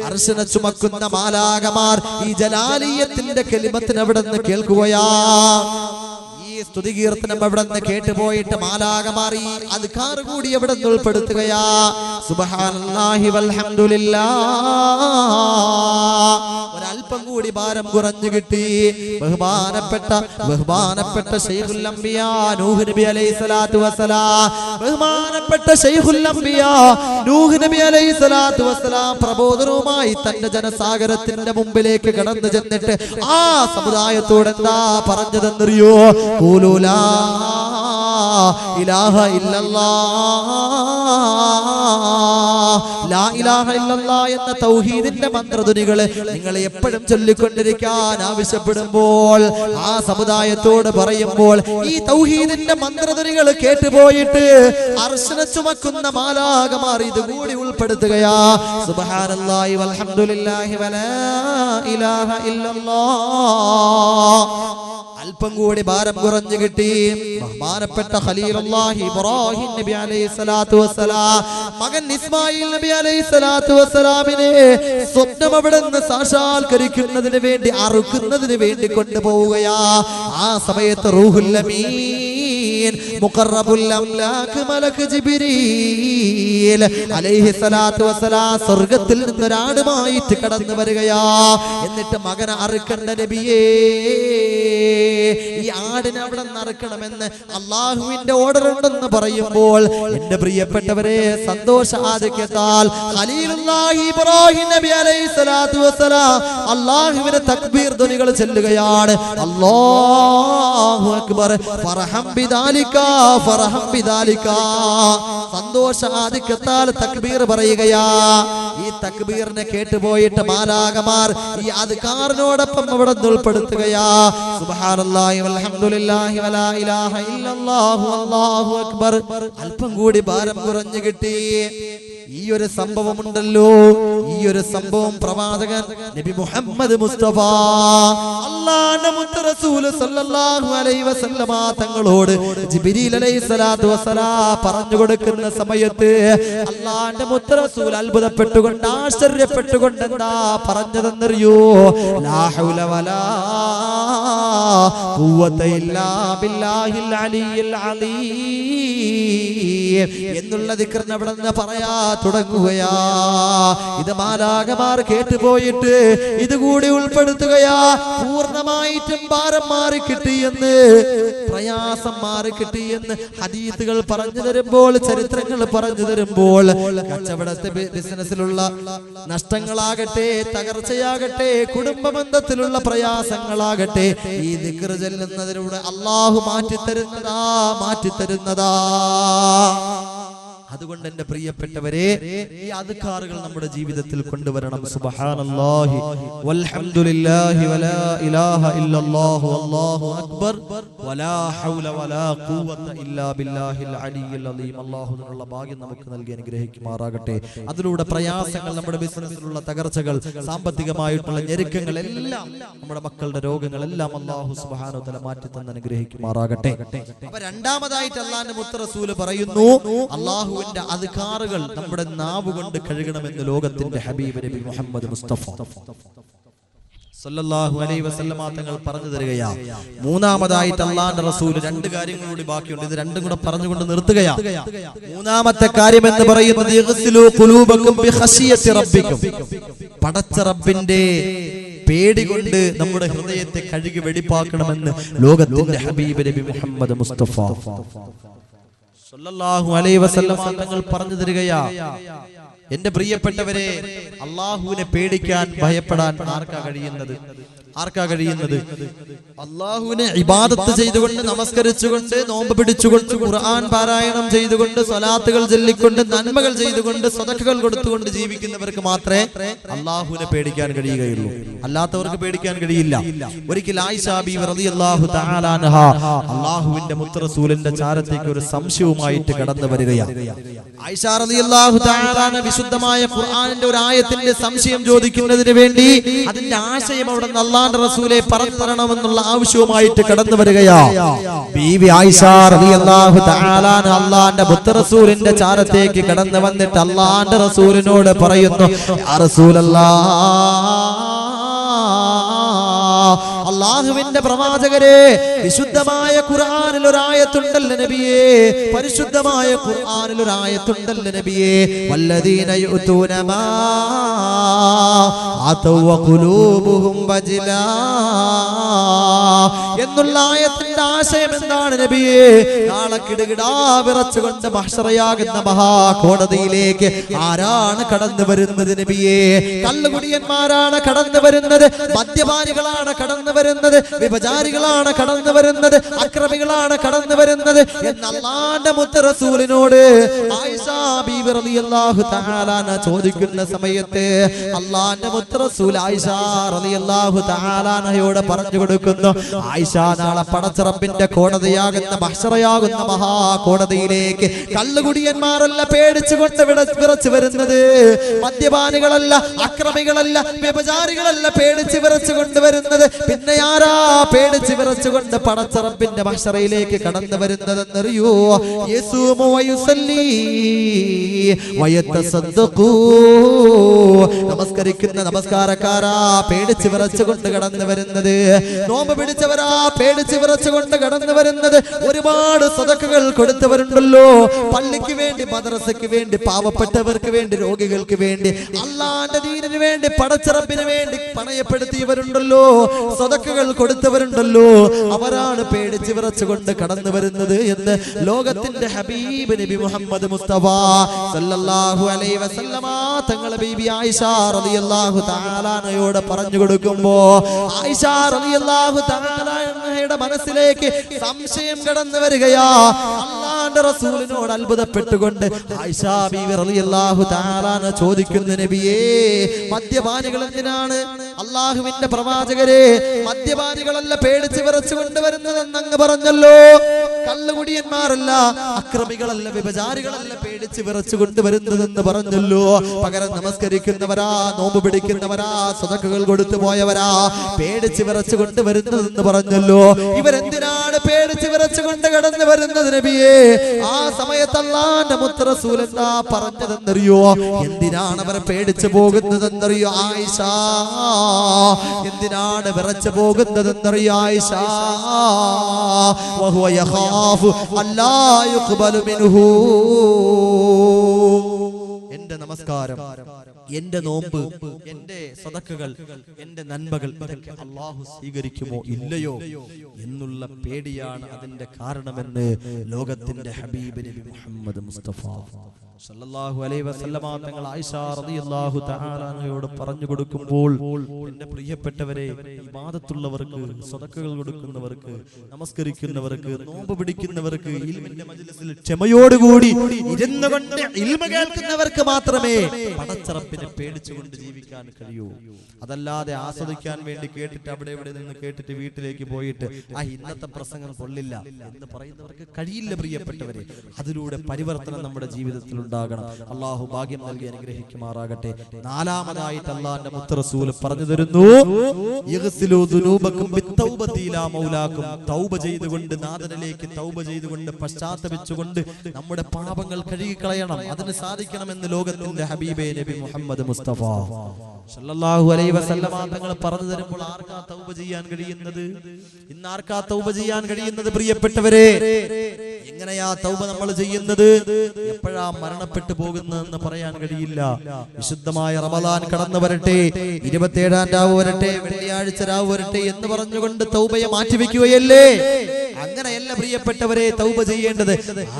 അർശിനെ ചുമക്കുന്ന മാലാകമാർ ഈ ജലാലിയത്തിന്റെ കലിമത്തിന് അവിടെ നിന്ന് കേൾക്കുകയാ. ഈ സ്തുതി കീർത്തനം അവിടെ നിന്ന് കേട്ടുപോയിട്ട് മാലാകമാർ ഈ അദ്കാർ കൂടി അവിടെ നിന്ന് ഉൾപ്പെടുത്തുകയാ. സുബ്ഹാനല്ലാഹി വൽഹംദുലില്ലാഹ്. ഒരല്പം കൂടി ഭാരം കുറഞ്ഞു കിട്ടി. ബഹുമാനപ്പെട്ട ശൈഖുൽ അംബിയാ നൂഹ് നബി അലൈഹിസ്സലാത്തു വസ്സലാം, ബഹുമാനപ്പെട്ട ശൈഖുൽ അംബിയാ നൂഹ് നബി അലൈഹിസ്സലാത്തു വസ്സലാം പ്രബോധനവുമായി തന്റെ ജനസാഗരത്തിന്റെ മുമ്പിലേക്ക് കടന്നു ചെന്നിട്ട് ആ സമുദായത്തോട് എന്താ പറഞ്ഞതെന്നറിയോ? ഖൂലു ലാ ഇലാഹ ഇല്ലല്ലാഹ്, ലാ ഇലാഹ ഇല്ലല്ലാഹ് എന്ന തൗഹീദിന്റെ മന്ത്രധ്വനികളെ നിങ്ങൾ എപ്പോഴും ചൊല്ലിക്കൊണ്ടിരിക്കാൻ ആവശ്യപ്പെടുമ്പോൾ, ആ സമുദായത്തോട് പറയുമ്പോൾ ഈ തൗഹീദിന്റെ മന്ത്രധ്വനികൾ കേട്ടുപോയിട്ട് അർശിനെ ചുമക്കുന്ന മാലാകമാർ ഇതുകൂടി ഉൾപ്പെടുത്തുകയാ. സുബ്ഹാനല്ലാഹി വൽഹംദുലില്ലാഹി വലാ ഇലാഹ ഇല്ലല്ലാഹ്. അല്പം കൂടി ഭാരം കുറഞ്ഞു കിട്ടി. ബഹുമാനപ്പെട്ട ഖലീലുല്ലാഹി ഇബ്രാഹിം നബി അലൈഹിസ്സലാത്തു വസ്സലാം മകൻ ഇസ്മായിൽ നബി അലൈഹിസ്സലാത്തു വസ്സലാമിനെ സ്വപ്നം അവിടെ നിന്ന് സാക്ഷാത്കരിക്കുന്നതിന് വേണ്ടി, അറുക്കുന്നതിന് വേണ്ടി കൊണ്ടുപോവുകയാ. ആ സമയത്ത് റൂഹുൽ അമീൻ മുഖറബുൽ അംലാക്ക് മലക്ക് ജിബ്രീൽ അലൈഹിസ്സലാത്തു വസ്സലാം സ്വർഗ്ഗത്തിൽ നിന്ന് ഒരാടുമായിട്ട് കടന്നു വരികയാ. എന്നിട്ട് മകനെ അറുക്കണ്ട നബിയേ, ഈ ആടിനെ അവിടെ നിന്ന് അറുക്കണമെന്ന് അള്ളാഹുവിന്റെ ഓർഡർ ഉണ്ടെന്ന് പറയുമ്പോൾ എന്റെ പ്രിയപ്പെട്ടവരെ സന്തോഷ ആധിക്യത്താൽ ഖലീലുല്ലാഹി ഇബ്രാഹിം നബി അലൈഹിസ്സലാത്തു വസ്സലാം അള്ളാഹുവിന്റെ തക്ബീർ ധ്വനികൾ ചെല്ലുകയാണ്. അല്ലാഹു അക്ബർ, ഫർഹം ബിദാലിക ഫർഹം ബിദാലിക. സന്തോഷ ആധിക്യത്താൽ തക്ബീർ പറയുകയാ. ഈ തക്ബീറിനെ കേട്ടുപോയിട്ട് മാലാകമാർ ഈ അദ്കാറിനോടൊപ്പം അവിടെ ഉൾപ്പെടുത്തുകയാ. സുബ്ഹാനല്ലാഹി വൽഹംദുലില്ലാഹി വലാ ഇലാഹ ഇല്ലല്ലാഹു അല്ലാഹു അക്ബർ. അല്പം കൂടി ഭാരം കുറഞ്ഞു കിട്ടി. ഈ ഒരു സംഭവമുണ്ടല്ലോ, ഈ ഒരു സംഭവം പ്രവാചകൻ നബി മുഹമ്മദ് മുസ്തഫ അല്ലാഹുവിന്റെ മുത്ത് റസൂൽ സല്ലല്ലാഹു അലൈഹി വസല്ലമ തങ്ങളോട് ജിബ്രീൽ അലൈഹിസ്സലാത്തു വസ്സലാം പറഞ്ഞു കൊടുക്കുന്ന സമയത്ത് അല്ലാഹുവിന്റെ മുത്ത് റസൂൽ അത്ഭുതപ്പെട്ടുകൊണ്ട് ആശ്ചര്യപ്പെട്ടുകൊണ്ട് എന്താ പറഞ്ഞതെന്നറിയോ? ലാ ഹൗല വലാ ഖുവത ഇല്ലാ ബില്ലാഹിൽ അലിയിൽ അലീം എന്നുള്ള ദിക്റിനെ അവിടെ നിന്ന് പറയാ തുടങ്ങുകയാ. ഇത് മാലാഖമാർ കേട്ടുപോയിട്ട് ഇതുകൂടി ഉൾപ്പെടുത്തുകയാ. പൂർണ്ണമായിട്ടും ഭാരം മാറി കിട്ടിയെന്ന്, പ്രയാസം മാറി കിട്ടിയെന്ന് ഹദീസുകൾ പറഞ്ഞു തരുമ്പോൾ, ചരിത്രങ്ങൾ പറഞ്ഞു തരുമ്പോൾ, കച്ചവടത്തെ ബിസിനസ്സിലുള്ള നഷ്ടങ്ങളാകട്ടെ, തകർച്ചയാകട്ടെ, കുടുംബ ബന്ധത്തിലുള്ള പ്രയാസങ്ങളാകട്ടെ, ഈ ദിക്ർ ചെല്ലുന്നതിലൂടെ അള്ളാഹു മാറ്റിത്തരുന്നതാ. അതുകൊണ്ട് എന്റെ പ്രിയപ്പെട്ടവരെ, ഈ അദ്കാറുകൾ നമ്മുടെ ജീവിതത്തിൽ കൊണ്ടുവരണം. സുബ്ഹാനല്ലാഹി വൽഹംദുലില്ലാഹി വലാ ഇലാഹ ഇല്ലല്ലാഹു അല്ലാഹു അക്ബർ വലാ ഹൗല വലാ ഖുവത ഇല്ലാ ബില്ലാഹിൽ അലിയിൽ അലീം. അല്ലാഹുവിനുള്ള ഭാഗ്യം നമുക്ക് നൽകി അനുഗ്രഹിക്കുമാറാകട്ടെ. അതിലൂടെ പ്രയാസങ്ങൾ, നമ്മുടെ ബിസിനസ്സിലുള്ള തകർച്ചകൾ, സാമ്പത്തികമായിട്ടുള്ള ഞെരുക്കങ്ങൾ എല്ലാം, നമ്മുടെ മക്കളുടെ രോഗങ്ങളെല്ലാം അല്ലാഹു സുബ്ഹാനഹു വ തആല മാറ്റി തന്ന് അനുഗ്രഹിക്കുമാറാകട്ടെ. അപ്പോൾ രണ്ടാമതായിട്ട് അല്ലാഹുവിന്റെ മുത്ത് റസൂൽ പറയുന്നു, അല്ലാഹു അദ്കാറുകൾ നമ്മുടെ നാവ് കൊണ്ട് കഴുകണമെന്ന് ലോകത്തിന്റെ ഹബീബ് നബി മുഹമ്മദ് മുസ്തഫ സല്ലല്ലാഹു അലൈഹി വസല്ലമ തങ്ങൾ പറഞ്ഞു തരികയാ. മൂന്നാമതായിട്ട് അല്ലാഹുവിന്റെ റസൂൽ രണ്ട് കാര്യങ്ങൾ കൂടി ബാക്കിയുണ്ട്. ഇത് രണ്ടും കൂടെ പറഞ്ഞുകൊണ്ട് നിർത്തുകയാ. മൂന്നാമത്തെ കാര്യം എന്ന് പറയുന്നത് യഗ്സിലു ഖുലൂബക്കും ബിഖശിയത്തി റബ്ബിക്കും. പടച്ച റബ്ബിന്റെ പേടി കൊണ്ട് നമ്മുടെ ഹൃദയത്തെ കഴുകി വെടിപ്പാക്കണമെന്ന് ലോകത്തിന്റെ ഹബീബ് നബി മുഹമ്മദ് മുസ്തഫ സല്ലല്ലാഹു അലൈഹി വസല്ലമ തങ്ങൾ പറഞ്ഞു തരികയാ. എന്റെ പ്രിയപ്പെട്ടവരെ, അള്ളാഹുവിനെ പേടിക്കാൻ, ഭയപ്പെടാൻ ആർക്കാ കഴിയുന്നത്? അള്ളാഹുവിനെ ഇബാദത്ത് ചെയ്തുകൊണ്ട്, നമസ്കരിച്ചുകൊണ്ട്, നോമ്പ് പിടിച്ചുകൊണ്ട്, ഖുർആൻ പാരായണം ചെയ്തുകൊണ്ട്, സ്വലാത്തുകൾ ചൊല്ലിക്കൊണ്ട്, നന്മകൾ ചെയ്തുകൊണ്ട്, സദഖകൾ കൊടുത്തുകൊണ്ട് ജീവിക്കുന്നവർക്ക് മാത്രമേ അള്ളാഹുവിനെ പേടിക്കാൻ കഴിയുകയുള്ളൂ. അല്ലാത്തവർക്ക് പേടിക്കാൻ കഴിയില്ല. ഒരിക്കൽ ആയിഷ ബീവി റളിയല്ലാഹു തആല അൻഹ അള്ളാഹുവിന്റെ മുത്ത് റസൂലിന്റെ ചാരത്തേക്ക് ഒരു സംശയവുമായിട്ട് കടന്നു വരികയാണ്. ആയിഷ റളിയല്ലാഹു തആല വിശുദ്ധമായ ഖുർആനിന്റെ ഒരു ആയത്തിന്റെ സംശയം ചോദിക്കുന്നതിന് വേണ്ടി അതിന്റെ ആശയം അവിടെ അള്ളാഹുവിന്റെ റസൂലെ പറഞ്ഞു തരണമെന്നുള്ള ആവശ്യവുമായിട്ട് കടന്നു വരികയാ. ബീവി ആയിഷ റളിയല്ലാഹു തആല അള്ളാഹുവിന്റെ മുത്ത് റസൂലിന്റെ ചാരത്തേക്ക് കടന്നു വന്നിട്ട് അള്ളാഹുവിന്റെ റസൂലിനോട് പറയുന്നു, യാ റസൂലല്ലാഹ്, അള്ളാഹുവിന്റെ പ്രവാചകരെ, വിശുദ്ധമായ ഖുർആനിൽ ഒരു ആയത്തുണ്ടല്ലോ നബിയേ, പരിശുദ്ധമായ ഖുർആനിൽ ഒരു ആയത്തുണ്ടല്ലോ നബിയേ, വല്ലദീന യുതൂന മാ ആതൗ വഖുലൂബുഹും വജിലാ എന്നുള്ള ആയത്തിന്റെ ആശയം എന്താണ് നബിയേ? നാളെ കിടുകിടാ വിറച്ചുകൊണ്ട് മഹ്ശറയാകുന്ന മഹാകോടതിയിലേക്ക് ആരാണ് കടന്നു വരുന്നത് നബിയേ? കള്ളുകുടിയന്മാരാണ് കടന്നു വരുന്നത്, മദ്യപാനികളാണ് കടന്നു വരുന്നത്, വിഭചാരികളാണ് കടന്നു വരുന്നത്, അക്രമികളാണ് കടന്നു വരുന്നത് എന്ന് അല്ലാഹുവിന്റെ മുത്ത് റസൂലിനോട് ആയിഷ ബീവി റളിയല്ലാഹു തആല ചോദിക്കുന്ന സമയത്ത് അല്ലാഹുവിന്റെ മുത്ത് റസൂൽ ആയിഷ റളിയല്ലാഹു തആല അൻഹയോട് പറഞ്ഞു കൊടുക്കുന്നു, ആയിഷ, നാളെ പടച്ച റബ്ബിന്റെ കോടതിയാകുന്ന മഹ്ശറയാകുന്ന മഹാകോടതിയിലേക്ക് കള്ളുകുടിയന്മാരല്ല പേടിച്ചുകൊണ്ട് വിറച്ചു വരുന്നത്, മദ്യപാനികളല്ല, അക്രമികളല്ല, വ്യഭിചാരികളല്ല പേടിച്ച് വിറച്ചു കൊണ്ടുവരുന്നത്, പിന്നെ ആരാ പേടിച്ച് വിറച്ചുകൊണ്ട് പടച്ച റബ്ബിന്റെ മഹ്ശറയിലേക്ക് കടന്നു വരുന്നതെന്നറിയോ? യസൂമു വയുസല്ലി വയതസദ്ദഖൂ. നമസ്കരിക്കുന്ന നമസ്കാരക്കാരാ പേടിച്ച് വിറച്ചുകൊണ്ട് കടന്നു വരുന്നത്, നോമ്പ് പിടിച്ചവരാ പേടിച്ച് വിറച്ചുകൊണ്ട് കടന്നു വരുന്നത്, ഒരുപാട് സദഖകൾ കൊടുത്തവരുണ്ടല്ലോ, പള്ളിക്ക് വേണ്ടി, മദ്രസയ്ക്ക് വേണ്ടി, പാവപ്പെട്ടവർക്ക് വേണ്ടി, രോഗികൾക്ക് വേണ്ടി, അല്ലാഹുവിന്റെ ദീനിന് വേണ്ടി, പടച്ചറബിന് വേണ്ടി പണയപ്പെടുത്തിയവരുണ്ടല്ലോ, സദഖകൾ കൊടുത്തവരുണ്ടല്ലോ. അവരാണ് പേടിച്ച് വിറച്ചുകൊണ്ട് കടന്നു വരുന്നത് എന്ന് ലോകത്തിന്റെ ഹബീബ് നബി മുഹമ്മദ് മുസ്തഫ സല്ലല്ലാഹു അലൈഹി വസല്ലമ തങ്ങളെ ബീബി ആയിഷ റളിയല്ലാഹു തആല അൻഹയോട് പറഞ്ഞു കൊടുക്കുമ്പോ ആയിഷ റളിയല്ലാഹു തആല അൻഹയുടെ മനസ്സിലേക്ക് സംശയം കടന്നു വരികയാ. അല്ലാഹുവിന്റെ റസൂലിനോട് അത്ഭുതപ്പെട്ടുകൊണ്ട് ആയിഷ ബീവി റളിയല്ലാഹു തആല അൻഹ ചോദിക്കുന്നു, നബിയേ മദ്യപാനികൾ എന്തിനാണ് അല്ലാഹുവിന്റെ പ്രവാചകരെ മദ്യപാനികളല്ല പേടിച്ച് വിറച്ചുകൊണ്ട് വരുന്നതെന്ന് അങ്ങ് പറഞ്ഞല്ലോ. കള്ളുകുടിയന്മാരല്ല, അക്രമികളല്ല, വ്യഭിചാരികളല്ല പേടിച്ച് വിറച്ചുകൊണ്ട് വരുന്നതെന്ന് പറഞ്ഞല്ലോ. പകരം നമസ്കരിക്കുന്നവരാ, നോമ്പ് പിടിക്കുന്നവരാ, സദഖകൾ കൊടുത്തു പോയവരാ പേടിച്ച് വിറച്ചുകൊണ്ട് വരുന്നതെന്ന് പറഞ്ഞല്ലോ. ഇവരെന്തിനാണ് പേടിച്ച് വിറച്ചുകൊണ്ട് കടന്നു വരുന്നത് നബിയേ? ആ സമയത്ത് അല്ലാഹുവിന്റെ മുത്ത് റസൂൽ എന്താ പറഞ്ഞതെന്നറിയോ? എന്തിനാണ് അവർ പേടിച്ചു പോകുന്നതെന്നറിയോ ആയിഷ? എന്തിനാണ് വിറച്ചു പോകുന്നതെന്നറിയോ ആയിഷ? വഹുവ യഖാഫു അല്ലാ യുഖ്ബലു മിൻഹു. എന്റെ നമസ്കാരം, എന്റെ നോമ്പ്, എന്റെ സദഖകൾ, എന്റെ നന്മകൾ ഇതൊക്കെ അല്ലാഹു സ്വീകരിക്കുമോ ഇല്ലയോ എന്നുള്ള പേടിയാണ് അതിന്റെ കാരണമെന്ന് ലോകത്തിന്റെ ഹബീബ് നബി മുഹമ്മദ് മുസ്തഫ സല്ലല്ലാഹു അലൈഹി വസല്ലമ തങ്ങൾ ആയിഷ റളിയല്ലാഹു തആല അൻഹയോട് പറഞ്ഞു കൊടുക്കുമ്പോൾ, എന്റെ പ്രിയപ്പെട്ടവരെ, ഇബാദത്തുള്ളവർക്ക്, സദഖകൾ കൊടുക്കുന്നവർക്ക്, നമസ്കരിക്കുന്നവർക്ക്, നോമ്പ് പിടിക്കുന്നവർക്ക്, ഇൽമിന്റെ മജ്ലിസിൽ ക്ഷമയോടുകൂടി ഇരുന്നുകൊണ്ട് ഇൽമ കേൾക്കുന്നവർക്ക് മാത്രമേ പടച്ചറബിനെ പേടിച്ചുകൊണ്ട് ജീവിക്കാൻ കഴിയൂ. അതല്ലാതെ ആസ്വദിക്കാൻ വേണ്ടി കേട്ടിട്ട് അവിടെ ഇവിടെ നിന്ന് കേട്ടിട്ട് വീട്ടിലേക്ക് പോയിട്ട് ഇന്നത്തെ പ്രസംഗം കൊള്ളില്ല എന്ന് പറയുന്നവർക്ക് കഴിയില്ല പ്രിയപ്പെട്ടവരെ. അതിലൂടെ പരിവർത്തനം നമ്മുടെ ജീവിതത്തിൽ ഉണ്ടാകണം. അല്ലാഹു ഭാഗ്യം നൽകി അനുഗ്രഹിക്കുമാറാകട്ടെ. നാലാമതായിട്ട് അല്ലാഹുവിന്റെ മുത്ത് റസൂൽ പറഞ്ഞു തരുന്നു, യഗ്സിലു ദുനൂബകും ബിത്തൗബതി ഇലാ മൗലാകും. തൗബ ചെയ്തുകൊണ്ട്, നാദനിലേക്ക് തൗബ ചെയ്തുകൊണ്ട്, പശ്ചാത്തപിച്ചുകൊണ്ട് നമ്മുടെ പാപങ്ങൾ കഴുകിക്കളയണം. അതിന് സാധിക്കണമെന്ന് ലോകത്തിന്റെ ഹബീബേ നബി മുഹമ്മദ് മുസ്തഫ സല്ലല്ലാഹു അലൈഹി വസല്ലമ തങ്ങൾ പറഞ്ഞു തരുമ്പോൾ ആർക്കാ തൗബ ചെയ്യാൻ കഴിയുന്നത്? ഇന്ന് ആർക്കാ തൗബ ചെയ്യാൻ കഴിയുന്നത് പ്രിയപ്പെട്ടവരെ? എങ്ങനെയാ തൗബ നമ്മൾ ചെയ്യുന്നത്? എപ്പോഴാ മരണപ്പെട്ടു പോകുന്നതെന്ന് പറയാൻ കഴിയില്ല. വിശുദ്ധമായ റമദാൻ കടന്നു വരട്ടെ, 27-ാം രാവ് വരട്ടെ, വെള്ളിയാഴ്ച രാവ് വരട്ടെ എന്ന് പറഞ്ഞുകൊണ്ട് തൗബയെ മാറ്റിവെക്കുകയല്ലേ? അങ്ങനെയല്ല പ്രിയപ്പെട്ടവരെ തൗബ ചെയ്യേണ്ടത്.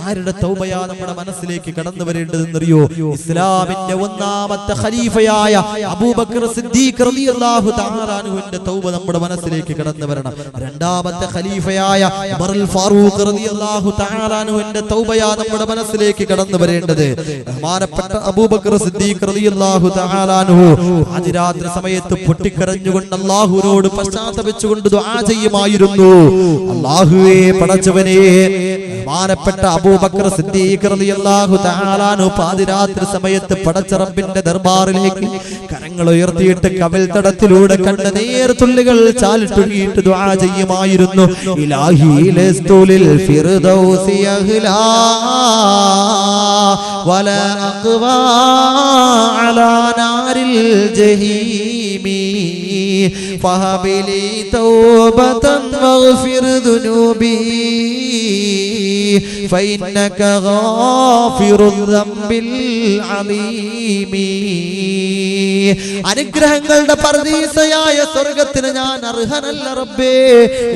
ആരുടെ തൗബയാ നമ്മുടെ മനസ്സിലേക്ക് കടന്നു വരേണ്ടതെന്നറിയോ? ഇസ്ലാമിന്റെ ഒന്നാമത്തെ ഖലീഫയായ അബൂബക്കർ സിദ്ദീഖ് റളിയല്ലാഹു തആല അൻഹുവിന്റെ തൗബ നമ്മുടെ മനസ്സിലേക്ക് കടന്നു വരണം. രണ്ടാമത്തെ ഖലീഫയായ ഉമറുൽ ഫാറൂഖ് റളിയല്ലാഹു തആല അൻഹുവിന്റെ തൗബയാ നമ്മുടെ മനസ്സിലേക്ക് കടന്നു വരേണ്ടത്. ബഹുമാനപ്പെട്ട അബൂബക്കർ സിദ്ദീഖ് റളിയല്ലാഹു തആല അൻഹു അതിരാത്രി സമയത്ത് പൊട്ടിക്കരഞ്ഞുകൊണ്ട് അല്ലാഹുവിനോട് പശ്ചാത്തപിച്ചുകൊണ്ട് ദുആ ചെയ്യുമായിരുന്നു. അല്ലാഹുവേ പടച്ചവനെ, ബഹുമാനപ്പെട്ട അബൂബക്കർ സിദ്ദീഖ് റളിയല്ലാഹു തആല അൻഹു പാതിരാത്രി സമയത്ത് പടച്ച റബ്ബിന്റെ ദർബാറിലേക്ക് കരങ്ങൾ ഉയർത്തിയിട്ട് കവിൽ തടത്തിലൂടെ കണ്ണുനീർ തുള്ളികൾ ചാലിട്ടൊഴുകിയിട്ട് ദുആ ചെയ്യുമായിരുന്നു. ഇലാഹി ലസ്തുലിൽ ഫിർദൗസി അഹ്ലാ വലാ അഖ്വാ അലാ നാരിൽ ജഹീമി ഫഹബിലി തൗബതൻ വഗ്ഫിർ ദുനൂബി ഫഇന്നക ഗാഫിറുൽ ദംബിൽ അലീമി. അനുഗ്രഹങ്ങളുടെ പർദീസയായ സ്വർഗത്തിന് ഞാൻ അർഹനല്ല റബ്ബേ.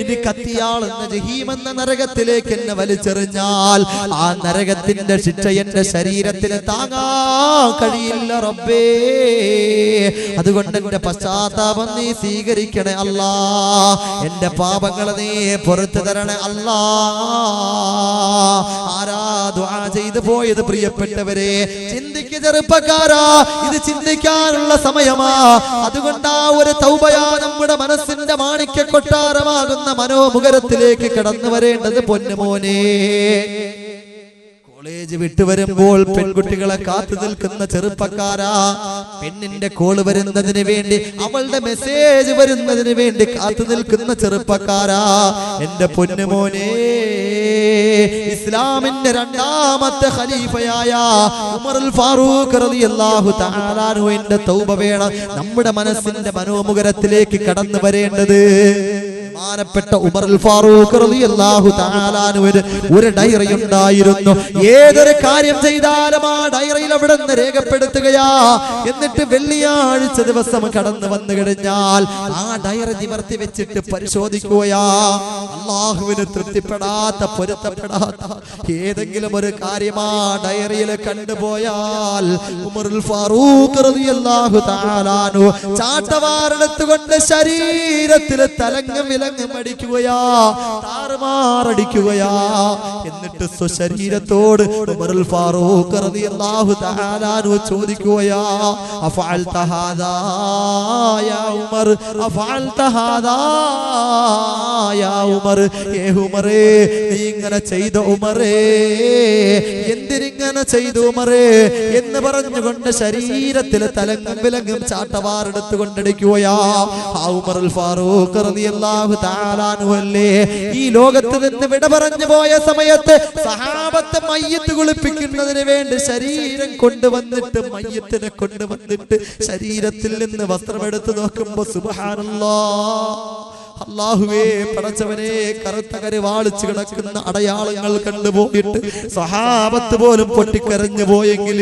ഇനി കത്തിയാളുന്ന ജഹീം എന്ന നരകത്തിലേക്ക് എന്നെ വലിച്ചെറിഞ്ഞാൽ ആ നരകത്തിന്റെ ശിക്ഷ എന്റെ ശരീരത്തിന് താങ്ങാൻ കഴിയില്ല റബ്ബേ. അതുകൊണ്ട് എന്റെ പശ്ചാത്താപം നീ സ്വീകരിക്കണേ അല്ലാ. എന്റെ പാപങ്ങൾ നീ പുറത്തു തരണേ അല്ലാ. ആരാ ദുആ ചെയ്തു പോയത് പ്രിയപ്പെട്ടവരെ? ചിന്തിക്ക് ചെറുപ്പക്കാരാ, ഇത് ചിന്തിക്കാനുള്ള സമയമാ. അതുകൊണ്ട് ആ ഒരു തൗബയാ നമ്മുടെ മനസ്സിന്റെ മാണിക്യ കൊട്ടാരമാകുന്ന മനോമുഖരത്തിലേക്ക് കടന്നു വരേണ്ടത് പൊന്നുമോനെ. കോളേജ് വിട്ടുവരുമ്പോൾ പെൺകുട്ടികളെ കാത്തു നിൽക്കുന്ന ചെറുപ്പക്കാരാ, പെണ്ണിന്റെ കോള് വരുന്നതിന് വേണ്ടി, അവളുടെ മെസ്സേജ് വരുന്നതിന് വേണ്ടി കാത്തു നിൽക്കുന്ന ചെറുപ്പക്കാരാ, എന്റെ പൊന്നുമോനെ, ഇസ്ലാമിന്റെ രണ്ടാമത്തെ ഖലീഫയായ ഉമറുൽ ഫാറൂഖ് റളിയല്ലാഹു തആല അൻഹുവിന്റെ തൗബ വേണം നമ്മുടെ മനസ്സിന്റെ മനോമുഖരത്തിലേക്ക് കടന്നു വരേണ്ടത്. ബഹുമാനപ്പെട്ട ഉമറുൽ ഫാറൂഖ് റളിയല്ലാഹു തആല അൻഹുവിന് ഒരു ഡയറി ഉണ്ടായിരുന്നു. ഏതൊരു കാര്യം ചെയ്താലും ആ ഡയറിയിൽ അവിടെ നിന്ന് രേഖപ്പെടുത്തുകയാ. എന്നിട്ട് വെള്ളിയാഴ്ച ദിവസം കടന്നു വന്നു കഴിഞ്ഞാൽ ആ ഡയറി നിവർത്തി വെച്ചിട്ട് പരിശോധിക്കുകയാ. അല്ലാഹുവിന് തൃപ്തിപ്പെടാത്ത, പൊരുത്തപ്പെടാത്ത ഏതെങ്കിലും ഒരു കാര്യം ആ ഡയറിയിൽ കണ്ടുപോയാൽ ഉമറുൽ ഫാറൂഖ് റളിയല്ലാഹു തആല അൻഹു ചാട്ടവാറെടുത്തുകൊണ്ട് ശരീരത്തിൽ തലങ്ങും വിലങ്ങും അടിക്കുകയാ, താറുമാറടിക്കുകയാ. എന്നിട്ട് സ്വശരീരത്തോട് ഉമറുൽ ഫാറൂഖ് റളിയല്ലാഹു തആല അൻഹു ചോദിക്കുകയാ, അഫഅൽത ഹാദാ യാ ഉമർ, അഫഅൽത ഹാദാ യാ ഉമർ, ഏ ഉമറേ, നീ ഇങ്ങനെ ചെയ്ത ഉമറേ, എന്തിനിങ്ങനെ ചെയ്തു ഉമറേ എന്ന് പറഞ്ഞുകൊണ്ട് ശരീരത്തിൽ തലങ്ങും വിലങ്ങും ചാട്ടവാറെടുത്ത് കൊണ്ടടിക്കുകയാ. ആ ഉമറുൽ ഫാറൂഖ് റളിയല്ലാഹു തആല അൻഹു അല്ലേ ഈ ലോകത്ത് നിന്ന് വിട പറഞ്ഞു പോയ സമയത്ത് സഹാബത്തെ മയ്യത്ത് കുളിപ്പിക്കുന്നതിന് വേണ്ടി ശരീരം കൊണ്ടുവന്നിട്ട്, മയ്യത്തിനെ കൊണ്ടുവന്നിട്ട് ശരീരത്തിൽ നിന്ന് വസ്ത്രമെടുത്ത് നോക്കുമ്പോ സുബ്ഹാനല്ലാഹ്, അല്ലാഹുവേ, പടച്ചവനെ, കറുത്ത കരുവാളിച്ച് കിടക്കുന്ന അടയാളങ്ങൾ കണ്ടുപോയിട്ട് സഹാബത്ത് പോലും പൊട്ടിക്കരഞ്ഞു പോയെങ്കിൽ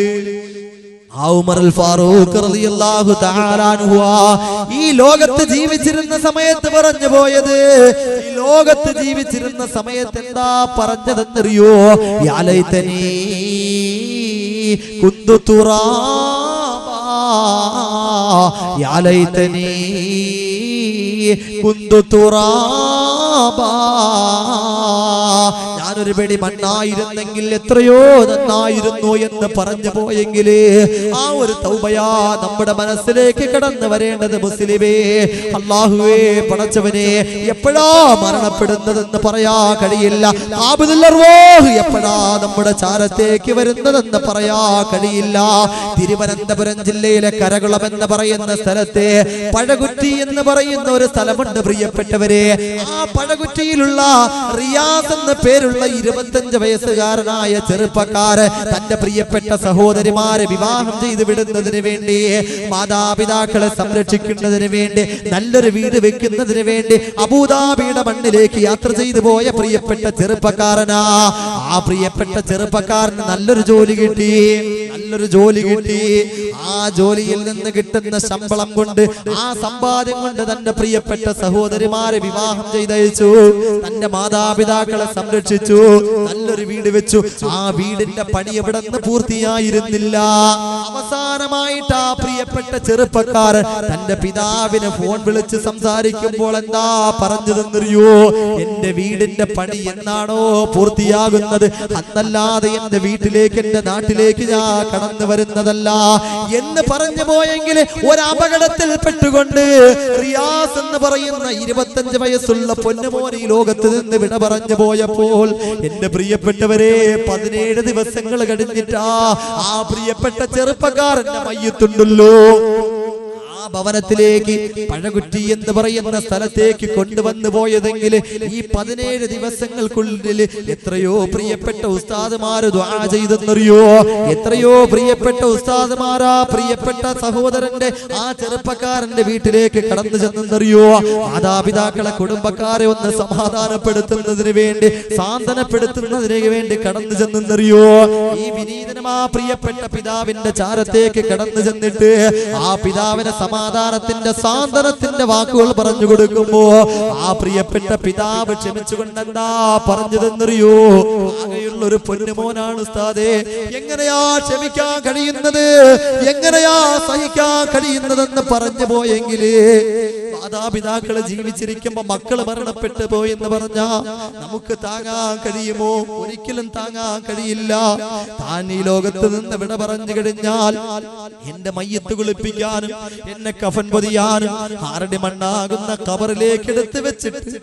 ആ ഉമറുൽ ഫാറൂഖ് റളിയല്ലാഹു തആല അൻഹു ഈ ലോകത്ത് ജീവിച്ചിരുന്ന സമയത്ത് പറഞ്ഞു പോയത്, ഈ ലോകത്ത് ജീവിച്ചിരുന്ന സമയത്ത് എന്താ പറഞ്ഞതെന്നറിയോ? യാ ലൈതനീ കുന്തു തുറാബാ, യാ ലൈതനീ കുന്തു തുറാബാ, ഞാനൊരു പിടി മണ്ണായിരുന്നെങ്കിൽ എത്രയോ നന്നായിരുന്നു എന്ന് പറഞ്ഞു പോയെങ്കിൽ ആ ഒരു തൗബയാ നമ്മുടെ മനസ്സിലേക്ക് കടന്നു വരേണ്ടത്. മുസ്ലിമേ, അല്ലാഹുവേ, പടച്ചവനെ, എപ്പോഴാ മരണപ്പെടുന്നതെന്ന് പറയാ കഴിയില്ല. ആബിദുൽ അർവാഹ് എപ്പോഴാ നമ്മുടെ ചാരത്തേക്ക് വരുന്നതെന്ന് പറയാ കഴിയില്ല. തിരുവനന്തപുരം ജില്ലയിലെ കരകുളം എന്ന് പറയുന്ന സ്ഥലത്തെ പഴകുറ്റി എന്ന് പറയുന്ന ഒരു സ്ഥലമുണ്ട് പ്രിയപ്പെട്ടവരെ. ആ പഴകുറ്റിയിലുള്ള റിയാസ് എന്ന പേരുള്ള 25 വയസ്സുകാരനായ ചെറുപ്പക്കാര് തന്റെ പ്രിയപ്പെട്ട സഹോദരിമാരെ വിവാഹം ചെയ്ത് വിടുന്നതിന് വേണ്ടി, മാതാപിതാക്കളെ സംരക്ഷിക്കുന്നതിന് വേണ്ടി, നല്ലൊരു വീട് വെക്കുന്നതിന് വേണ്ടി അബൂദാബിയുടെ മണ്ണിലേക്ക് യാത്ര ചെയ്തു പോയ പ്രിയപ്പെട്ട ചെറുപ്പക്കാരനാ. ആ പ്രിയപ്പെട്ട ചെറുപ്പക്കാരന് നല്ലൊരു ജോലി കിട്ടി, നല്ലൊരു ജോലി കിട്ടി. ആ ജോലിയിൽ നിന്ന് കിട്ടുന്ന ശമ്പളം കൊണ്ട്, ആ സമ്പാദ്യം കൊണ്ട് തന്റെ പ്രിയപ്പെട്ട സഹോദരിമാരെ വിവാഹം ചെയ്തയച്ചു, തന്റെ മാതാപിതാക്കളെ സംരക്ഷിച്ചു, നല്ലൊരു വീട് വെച്ചു. ആ വീടിന്റെ പണി എവിടെ നിന്ന് പൂർത്തിയായിരുന്നില്ല. അവസാനമായിട്ട് ആ പ്രിയപ്പെട്ട ചെറുപ്പക്കാരൻ തന്റെ പിതാവിനെ ഫോൺ വിളിച്ച് സംസാരിക്കുമ്പോൾ എന്താ പറഞ്ഞതെന്നറിയോ? എന്റെ വീടിന്റെ പണി എന്നാണോ പൂർത്തിയാകുന്നത്, അന്നല്ലാതെ എന്റെ വീട്ടിലേക്ക്, എന്റെ നാട്ടിലേക്ക് ഞാൻ കടന്നു വരുന്നതല്ല എന്ന് പറഞ്ഞു പോയെങ്കിൽ ഒരു അപകടത്തിൽ പെട്ടുകൊണ്ട് റിയാസ് എന്ന് പറയുന്ന 25 വയസ്സുള്ള പൊന്നുമോൻ ഈ ലോകത്ത് നിന്ന് വിട പറഞ്ഞു പോയപ്പോൾ എന്റെ പ്രിയപ്പെട്ടവരെ 17 ദിവസങ്ങൾ കഴിഞ്ഞിട്ടാ ആ പ്രിയപ്പെട്ട ചെറുപ്പക്കാരന്റെ മയ്യത്തുണ്ടല്ലോ ആ ഭവനത്തിലേക്ക്, പഴകുറ്റി എന്ന് പറയുന്ന സ്ഥലത്തേക്ക് കൊണ്ടുവന്നു പോയതെങ്കിൽ ഈ 17 ദിവസങ്ങൾക്കുള്ളിൽ എത്രയോ പ്രിയപ്പെട്ട ഉസ്താദുമാര് ദുആ ചെയ്തെന്നറിയോ? എത്രയോ പ്രിയപ്പെട്ട ഉസ്താദുമാരാ പ്രിയപ്പെട്ട സഹോദരന്റെ, ആ ചെറുപ്പക്കാരന്റെ വീട്ടിലേക്ക് കടന്നു ചെന്നെന്നറിയോ? മാതാപിതാക്കളെ, കുടുംബക്കാരെ ഒന്ന് സമാധാനപ്പെടുത്തുന്നതിന് വേണ്ടി, സാന്ത്വനപ്പെടുത്തുന്നതിന് വേണ്ടി കടന്നു ചെന്നെന്നറിയോ? ഈ വിനീതനമാ പ്രിയപ്പെട്ട പിതാവിന്റെ ചാരത്തേക്ക് കടന്നു ചെന്നിട്ട് ആ പിതാവിനെ സമാധാനത്തിന്റെ, സാന്ത്വനത്തിന്റെ വാക്കുകൾ പറഞ്ഞു കൊടുക്കുമ്പോ ആ പ്രിയപ്പെട്ട പിതാവ് ക്ഷമിച്ചുകൊണ്ടെന്താ പറഞ്ഞതെന്നറിയോ? ആകെയുള്ള ഒരു പൊന്നുമോനാണ് ഉസ്താദേ, എങ്ങനെയാ ക്ഷമിക്കാൻ കഴിയുന്നത്, എങ്ങനെയാ സഹിക്കാൻ കഴിയുന്നതെന്ന് പറഞ്ഞു പോയെങ്കില് മാതാപിതാക്കള് ജീവിച്ചിരിക്കുമ്പോ മക്കള് മരണപ്പെട്ടു പോയെന്ന് പറഞ്ഞാ നമുക്ക് താങ്ങാൻ കഴിയുമോ? ഒരിക്കലും താങ്ങാൻ കഴിയില്ല. താൻ ഈ ലോകത്ത് നിന്ന് വിട പറഞ്ഞു കഴിഞ്ഞാൽ എന്റെ മയ്യത്ത് കുളിപ്പിക്കാനും എന്നെ കഫൻ പൊതിയാനും ആരുടെ മണ്ണാകുന്ന ഖബറിലേക്ക് എടുത്തു വെച്ചിട്ട്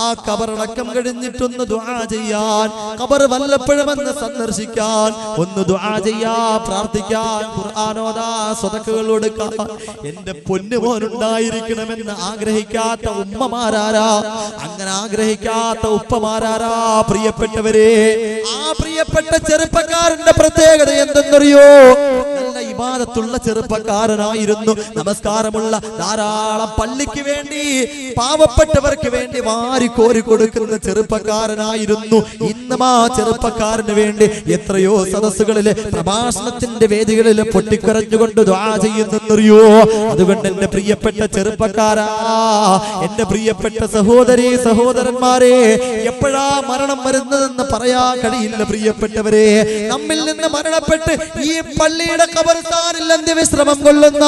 ആ ഖബറടക്കം കഴിഞ്ഞിട്ടൊന്ന് ദുആ ചെയ്യാൻ, ഖബർ വല്ലപ്പോഴും ഒന്ന് സന്ദർശിക്കാൻ, ഒന്ന് ദുആ ചെയ്യാൻ, പ്രാർത്ഥിക്കാൻ, ഖുർആൻ ഓതാൻ, സദഖകൾ കൊടുക്കാൻ എന്റെ പൊന്നുമോൻ ഉണ്ടായിരിക്കണമെന്ന് ആഗ്രഹിക്കാത്ത ഉമ്മമാരാരാ? അങ്ങനെ ആഗ്രഹിക്കാത്ത ഉപ്പമാരാരാ? പ്രിയപ്പെട്ടവരെ, ആ പ്രിയപ്പെട്ട ചെറുപ്പക്കാരന്റെ പ്രത്യേകത എന്തെന്നറിയോ? നല്ല ഇബാദത്തുള്ള ചെറുപ്പക്കാരനായിരുന്നു. നമസ്കാരമുള്ള, ധാരാളം പള്ളിക്ക് വേണ്ടി, പാവപ്പെട്ടവർക്ക് വേണ്ടി വാരിക്കോരി കൊടുക്കുന്ന ചെറുപ്പക്കാരനായിരുന്നു. ഇന്നും ആ ചെറുപ്പക്കാരന് വേണ്ടി എത്രയോ സദസ്സുകളിലെ പ്രഭാഷണത്തിന്റെ വേദികളിൽ പൊട്ടിക്കരഞ്ഞുകൊണ്ട് ദുആ ചെയ്യുന്നറിയോ? അതുകൊണ്ട് എന്റെ പ്രിയപ്പെട്ട ചെറുപ്പക്കാരാ, എന്റെ പ്രിയപ്പെട്ട സഹോദരി സഹോദരന്മാരെ, എപ്പോഴാ മരണം വരുന്നതെന്ന് പറയാൻ കഴിയില്ല. പ്രിയപ്പെട്ടവരെ, നമ്മിൽ നിന്ന് മരണപ്പെട്ട് ഈ പള്ളിയുടെ ഖബർസ്ഥാനിൽ അന്ത്യവിശ്രമം കൊള്ളുന്ന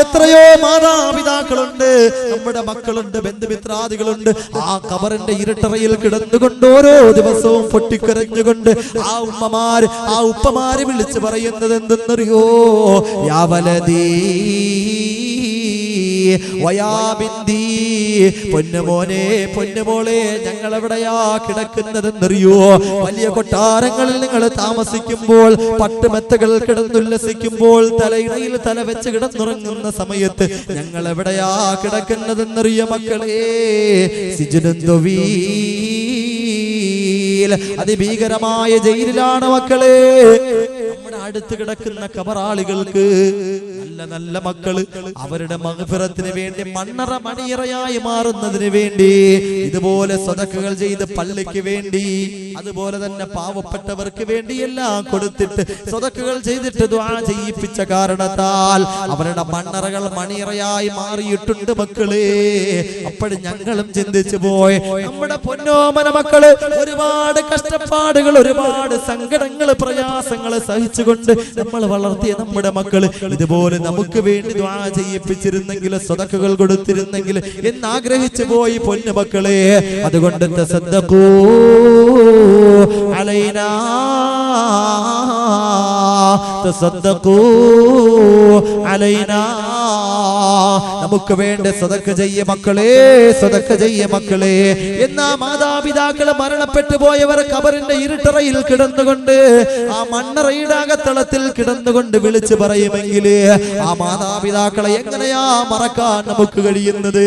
എത്രയോ മാതാപിതാക്കളുണ്ട്, നമ്മുടെ മക്കളുണ്ട്, ബന്ധുമിത്രാദികളുണ്ട്. ആ ഖബറിന്റെ ഇരുട്ടറയിൽ കിടന്നുകൊണ്ട് ഓരോ ദിവസവും പൊട്ടിക്കരഞ്ഞുകൊണ്ട് ആ ഉമ്മമാര്, ആ ഉപ്പമാര് വിളിച്ചു പറയുന്നത് എന്തെന്നറിയോ? യാ വലദീ വയാബിന്ദി, പൊന്നുമോനെ പൊന്നുമോളെ, ഞങ്ങൾ എവിടെയാ കിടക്കുന്നതെന്നറിയോ? വലിയ കൊട്ടാരങ്ങളിൽ നിങ്ങൾ താമസിക്കുമ്പോൾ, പട്ടുമെത്തകൾ കിടന്നുല്ലസിക്കുമ്പോൾ, തലയിണയിൽ തല വെച്ച് കിടന്നുറങ്ങുന്ന സമയത്ത് ഞങ്ങൾ എവിടെയാ കിടക്കുന്നതെന്നറിയോ മക്കളെ? സിജ്നുൻ, അതിഭീകരമായ ജയിലിലാണ് മക്കളെ. നമ്മുടെ അടുത്ത് കിടക്കുന്ന ഖബറാളികൾക്ക് നല്ല നല്ല മക്കള് അവരുടെ മഗ്ഫിറത്തിന് വേണ്ടി, മണ്ണറ മണിയറയായി മാറുന്നതിന് വേണ്ടി ഇതുപോലെ സദഖകൾ ചെയ്ത് പള്ളിക്ക് വേണ്ടി, അതുപോലെ തന്നെ പാവപ്പെട്ടവർക്ക് വേണ്ടി എല്ലാം കൊടുത്തിട്ട് സദഖകൾ ചെയ്തിട്ട് ദുആ ചെയ്യിപ്പിച്ച കാരണത്താൽ അവരുടെ മണ്ണറകൾ മണിയറയായി മാറിയിട്ടുണ്ട് മക്കളെ. അപ്പോഴും ഞങ്ങളും ചിന്തിച്ചു പോയി, നമ്മുടെ പൊന്നോമന മക്കള് ഒരുപാട് കഷ്ടപ്പാടുകൾ, ഒരുപാട് സങ്കടങ്ങൾ, പ്രയാസങ്ങൾ സഹിച്ചുകൊണ്ട് നമ്മൾ വളർത്തിയ നമ്മുടെ മക്കള് ഇതുപോലെ നമുക്ക് വേണ്ടി ദുആ ചെയ്യിപ്പിച്ചിരുന്നെങ്കിൽ, സദഖകൾ കൊടുത്തിരുന്നെങ്കിൽ എന്നാഗ്രഹിച്ചു പോയി പൊന്നു മക്കളെ. അതുകൊണ്ട് തസദ്ദഖൂ അലൈനാ, തസദ്ദഖൂ അലൈനാ, നമുക്ക് വേണ്ടി സദഖ ചെയ്യ മക്കളെ, സദഖ ചെയ്യ മക്കളെ. എന്നാ മാതാപിതാക്കൾ മരണപ്പെട്ടു പോയവർ ഖബറിന്റെ ഇരുട്ടറയിൽ കിടന്നുകൊണ്ട്, ആ മണ്ണറയുടെ അകത്തളത്തിൽ കിടന്നുകൊണ്ട് വിളിച്ചു പറയുമെങ്കിൽ ആ മാതാപിതാക്കളെ എങ്ങനെയാ മറക്കാൻ നമുക്ക് കഴിയുന്നത്?